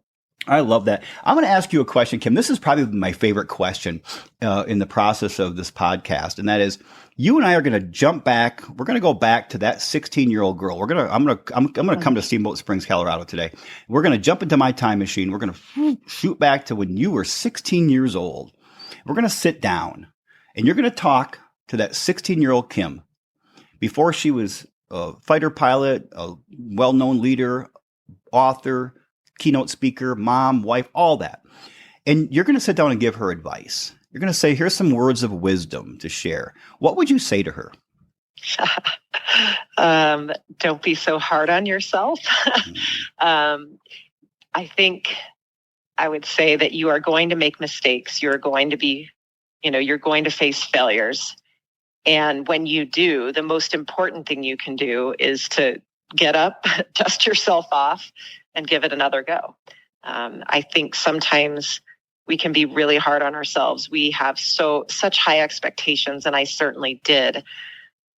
I love that. I'm going to ask you a question, Kim. This is probably my favorite question in the process of this podcast, and that is, you and I are going to jump back. We're going to go back to that 16-year-old girl. I'm going to come to Steamboat Springs, Colorado today. We're going to jump into my time machine. We're going to shoot back to when you were 16 years old. We're going to sit down, and you're going to talk to that 16-year-old Kim before she was a fighter pilot, a well-known leader, author, keynote speaker, mom, wife, all that. And you're going to sit down and give her advice. You're going to say, here's some words of wisdom to share. What would you say to her? Don't be so hard on yourself. I think I would say that you are going to make mistakes. You're going to face failures. And when you do, the most important thing you can do is to get up, dust yourself off, and give it another go. I think sometimes we can be really hard on ourselves. We have such high expectations, and I certainly did.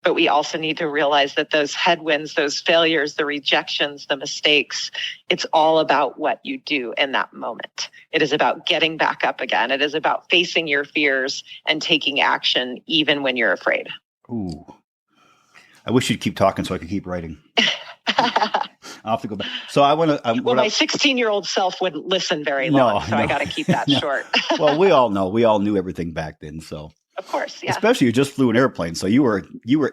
But we also need to realize that those headwinds, those failures, the rejections, the mistakes, it's all about what you do in that moment. It is about getting back up again. It is about facing your fears and taking action even when you're afraid. Ooh. I wish you'd keep talking so I could keep writing. I'll have to go back. So I want to. My 16-year-old self wouldn't listen very long, so I got to keep that short. Well, we all know. We all knew everything back then. So. Of course, yeah. Especially you just flew an airplane, so you were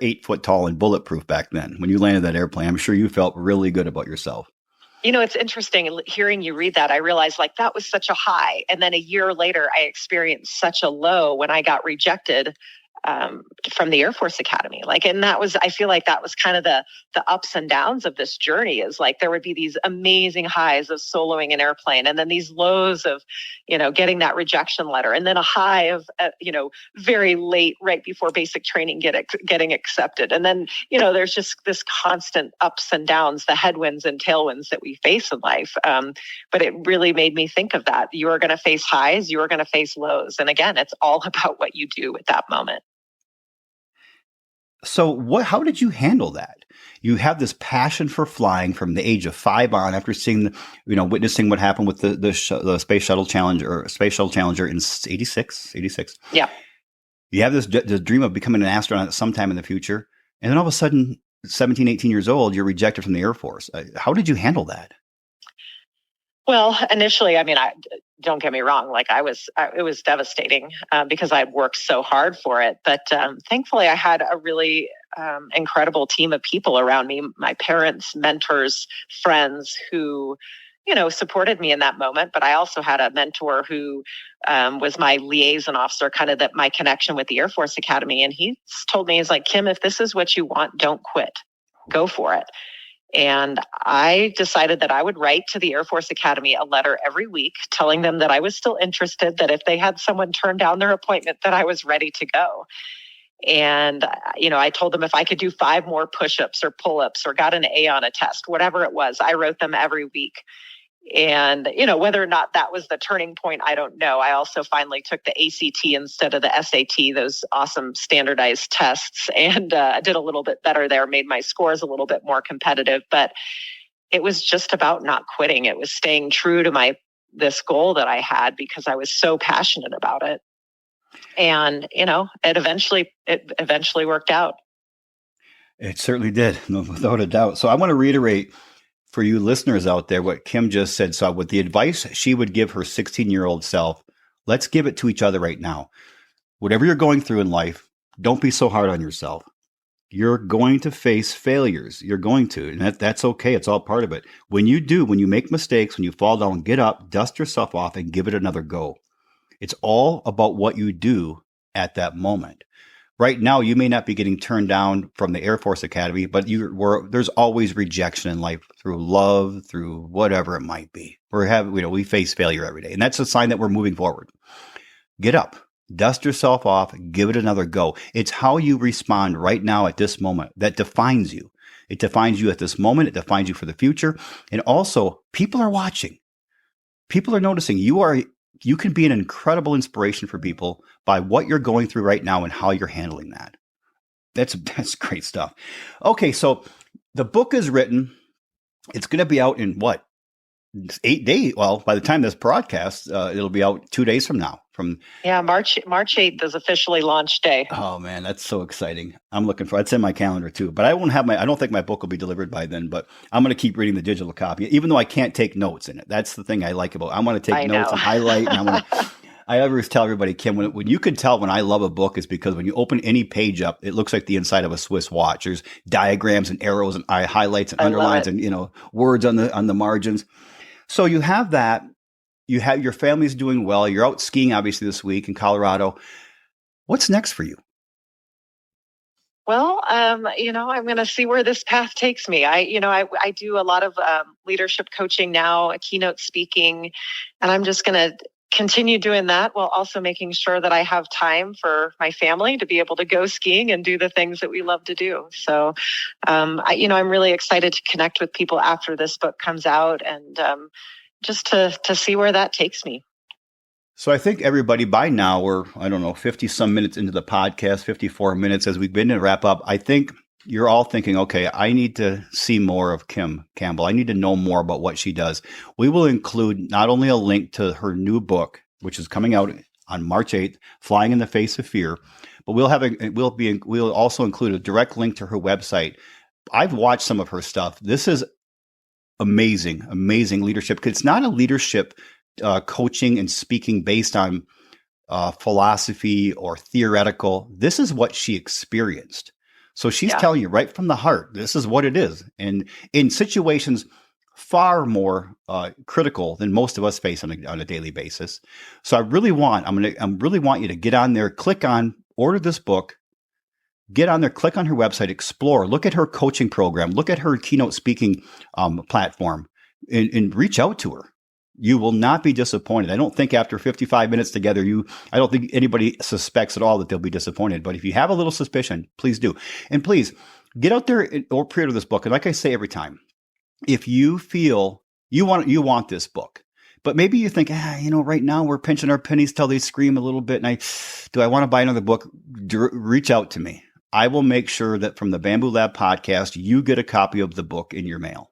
8 foot tall and bulletproof back then. When you landed that airplane, I'm sure you felt really good about yourself. It's interesting hearing you read that. I realized that was such a high, and then a year later, I experienced such a low when I got rejected from the Air Force Academy. And I feel like that was kind of the ups and downs of this journey. Is there would be these amazing highs of soloing an airplane, and then these lows of, getting that rejection letter, and then a high of, very late, right before basic training, getting accepted. And then, there's just this constant ups and downs, the headwinds and tailwinds that we face in life. But it really made me think of that. You are going to face highs, you are going to face lows. And again, it's all about what you do at that moment. So how did you handle that? You have this passion for flying from the age of 5 on, after seeing, witnessing what happened with the Space Shuttle Challenger in 86. Yeah. You have this dream of becoming an astronaut at some time in the future. And then all of a sudden, 17, 18 years old, you're rejected from the Air Force. How did you handle that? Well, initially, don't get me wrong. It was devastating because I'd worked so hard for it. But thankfully, I had a really incredible team of people around me, my parents, mentors, friends who, supported me in that moment. But I also had a mentor who was my liaison officer, kind of my connection with the Air Force Academy. And he told me, he's like, Kim, if this is what you want, don't quit. Go for it. And I decided that I would write to the Air Force Academy a letter every week telling them that I was still interested, that if they had someone turn down their appointment, that I was ready to go. And, I told them if I could do 5 more push-ups or pull-ups or got an A on a test, whatever it was, I wrote them every week. And, whether or not that was the turning point, I don't know. I also finally took the ACT instead of the SAT, those awesome standardized tests, and I did a little bit better there, made my scores a little bit more competitive. But it was just about not quitting. It was staying true to this goal that I had because I was so passionate about it. And, it eventually worked out. It certainly did, without a doubt. So I want to reiterate for you listeners out there what Kim just said. So with the advice she would give her 16-year-old self, let's give it to each other right now. Whatever you're going through in life, don't be so hard on yourself. You're going to face failures. You're going to, and that's okay. It's all part of it. When you make mistakes, when you fall down, get up, dust yourself off, and give it another go. It's all about what you do at that moment. Right now, you may not be getting turned down from the Air Force Academy, but there's always rejection in life through love, through whatever it might be. We face failure every day, and that's a sign that we're moving forward. Get up, dust yourself off, give it another go. It's how you respond right now at this moment that defines you. It defines you at this moment. It defines you for the future. And also, people are watching. People are noticing. You can be an incredible inspiration for people by what you're going through right now and how you're handling that. That's great stuff. Okay, so the book is written. It's going to be out in 8 days. Well, by the time this broadcasts, it'll be out 2 days from now. March 8th is officially launch day. Oh man, that's so exciting. I'm looking for it's in my calendar too, but I don't think my book will be delivered by then, but I'm going to keep reading the digital copy, even though I can't take notes in it. That's the thing I like about it. I want to take notes and highlight. And I always tell everybody, Kim, when you can tell when I love a book is because when you open any page up, it looks like the inside of a Swiss watch. There's diagrams and arrows and highlights and underlines and, words on the margins. So you have that. You have your family's doing well. You're out skiing, obviously, this week in Colorado. What's next for you? Well, I'm going to see where this path takes me. I do a lot of leadership coaching now, keynote speaking, and I'm just going to continue doing that while also making sure that I have time for my family to be able to go skiing and do the things that we love to do. So, I'm really excited to connect with people after this book comes out and just to see where that takes me. So I think everybody by now, we're, 50 some minutes into the podcast, 54 minutes as we've been to wrap up. I think you're all thinking, okay, I need to see more of Kim Campbell. I need to know more about what she does. We will include not only a link to her new book, which is coming out on March 8th, Flying in the Face of Fear, but we'll also include a direct link to her website. I've watched some of her stuff. This is amazing leadership, because it's not a leadership coaching and speaking based on philosophy or theoretical. This is what she experienced. So she's telling you right from the heart, this is what it is. And in situations far more critical than most of us face on a daily basis. So I really want you to get on there, order this book, get on there, click on her website, explore, look at her coaching program, look at her keynote speaking platform, and reach out to her. You will not be disappointed. I don't think after 55 minutes together, I don't think anybody suspects at all that they'll be disappointed. But if you have a little suspicion, please do. And please get out there or pre-order this book. And like I say every time, if you feel you want this book, but maybe you think, right now we're pinching our pennies till they scream a little bit. And do I want to buy another book? Reach out to me. I will make sure that from the Bamboo Lab podcast, you get a copy of the book in your mail.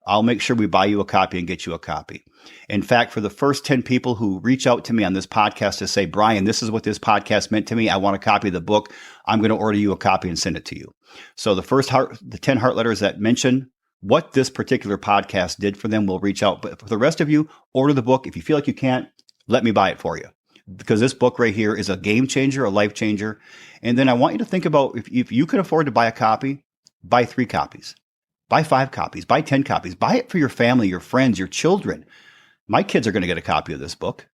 I'll make sure we buy you a copy and get you a copy. In fact, for the first 10 people who reach out to me on this podcast to say, Brian, this is what this podcast meant to me, I want a copy of the book, I'm going to order you a copy and send it to you. So the 10 heart letters that mention what this particular podcast did for them will reach out. But for the rest of you, order the book. If you feel like you can't, let me buy it for you. Because this book right here is a game changer, a life changer. And then I want you to think about, if you can afford to buy a copy, buy 3 copies. Buy 5 copies, buy 10 copies, buy it for your family, your friends, your children. My kids are going to get a copy of this book.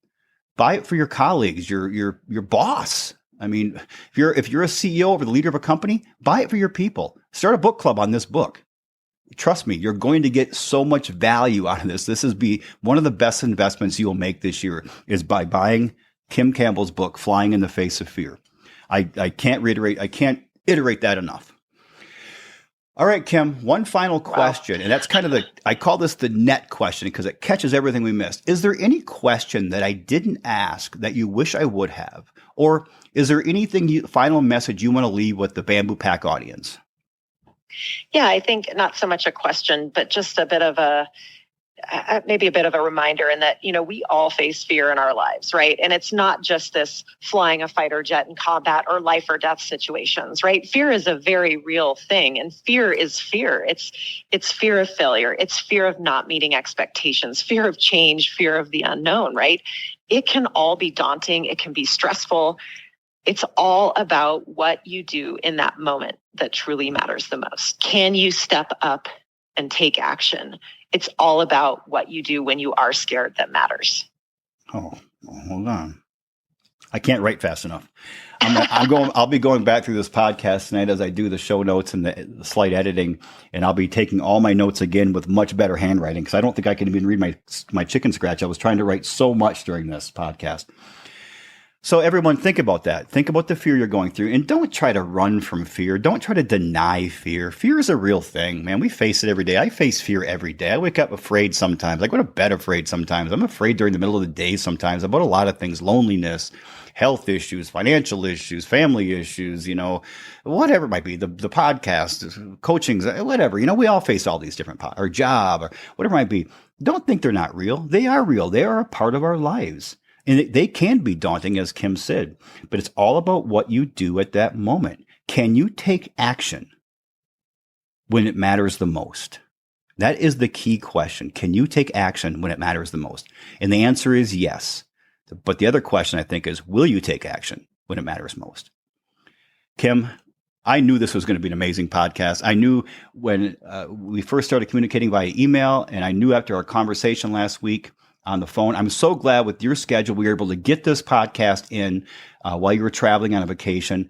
Buy it for your colleagues, your boss. I mean, if you're a CEO or the leader of a company, buy it for your people. Start a book club on this book. Trust me, you're going to get so much value out of this. This is one of the best investments you will make this year is by buying Kim Campbell's book, Flying in the Face of Fear. I can't iterate that enough. All right, Kim, one final question, and that's kind of I call this the net question because it catches everything we missed. Is there any question that I didn't ask that you wish I would have? Or is there anything final message you want to leave with the Bamboo Pack audience? Yeah, I think not so much a question, but just a bit of maybe a bit of a reminder in that, we all face fear in our lives, right? And it's not just this flying a fighter jet in combat or life or death situations, right? Fear is a very real thing, and fear is fear. It's fear of failure. It's fear of not meeting expectations, fear of change, fear of the unknown, right? It can all be daunting. It can be stressful. It's all about what you do in that moment that truly matters the most. Can you step up and take action? It's all about what you do when you are scared that matters. Oh, hold on. I can't write fast enough. I'll be going back through this podcast tonight as I do the show notes and the slight editing, and I'll be taking all my notes again with much better handwriting because I don't think I can even read my chicken scratch. I was trying to write so much during this podcast. So everyone, think about that. Think about the fear you're going through, and don't try to run from fear. Don't try to deny fear. Fear is a real thing, man. We face it every day. I face fear every day. I wake up afraid sometimes. I go to bed afraid sometimes. I'm afraid during the middle of the day sometimes about a lot of things, loneliness, health issues, financial issues, family issues, whatever it might be, the podcast, coaching, whatever. We all face all these different, our job or whatever it might be. Don't think they're not real. They are real. They are a part of our lives. And they can be daunting, as Kim said, but it's all about what you do at that moment. Can you take action when it matters the most? That is the key question. Can you take action when it matters the most? And the answer is yes. But the other question, I think, is will you take action when it matters most? Kim, I knew this was going to be an amazing podcast. I knew when we first started communicating via email, and I knew after our conversation last week on the phone. I'm so glad with your schedule we were able to get this podcast in while you were traveling on a vacation.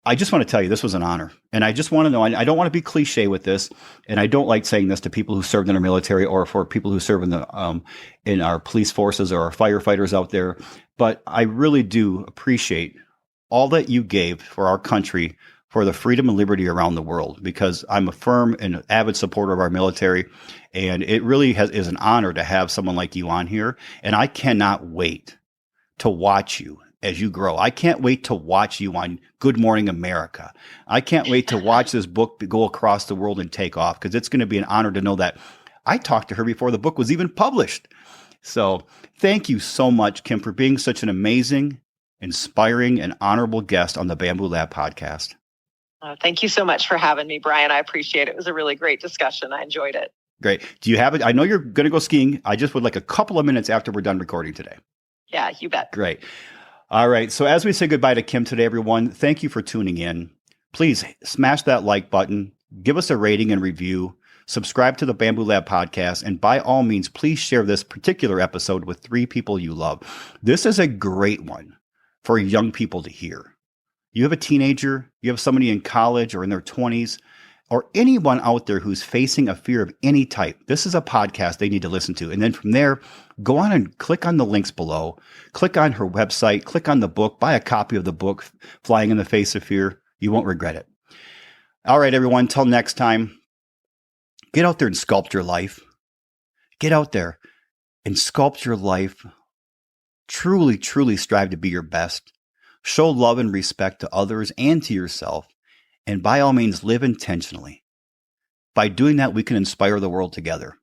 I just want to tell you, this was an honor. And I just want to know, I don't want to be cliche with this, and I don't like saying this to people who served in our military or for people who serve in our police forces or our firefighters out there. But I really do appreciate all that you gave for our country, for the freedom and liberty around the world, because I'm a firm and avid supporter of our military. And it really is an honor to have someone like you on here. And I cannot wait to watch you as you grow. I can't wait to watch you on Good Morning America. I can't wait to watch this book go across the world and take off, because it's going to be an honor to know that I talked to her before the book was even published. So thank you so much, Kim, for being such an amazing, inspiring, and honorable guest on the Bamboo Lab podcast. Thank you so much for having me, Brian. I appreciate it. It was a really great discussion. I enjoyed it. Great. Do you have it? I know you're going to go skiing. I just would like a couple of minutes after we're done recording today. Yeah, you bet. Great. All right. So as we say goodbye to Kim today, everyone, thank you for tuning in. Please smash that like button, give us a rating and review, subscribe to the Bamboo Lab podcast, and by all means, please share this particular episode with 3 people you love. This is a great one for young people to hear. You have a teenager, you have somebody in college or in their 20s, or anyone out there who's facing a fear of any type. This is a podcast they need to listen to. And then from there, go on and click on the links below. Click on her website. Click on the book. Buy a copy of the book, Flying in the Face of Fear. You won't regret it. All right, everyone. Till next time, get out there and sculpt your life. Get out there and sculpt your life. Truly, truly strive to be your best. Show love and respect to others and to yourself. And by all means, live intentionally. By doing that, we can inspire the world together.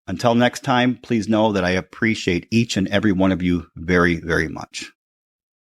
Until next time, please know that I appreciate each and every one of you very, very much.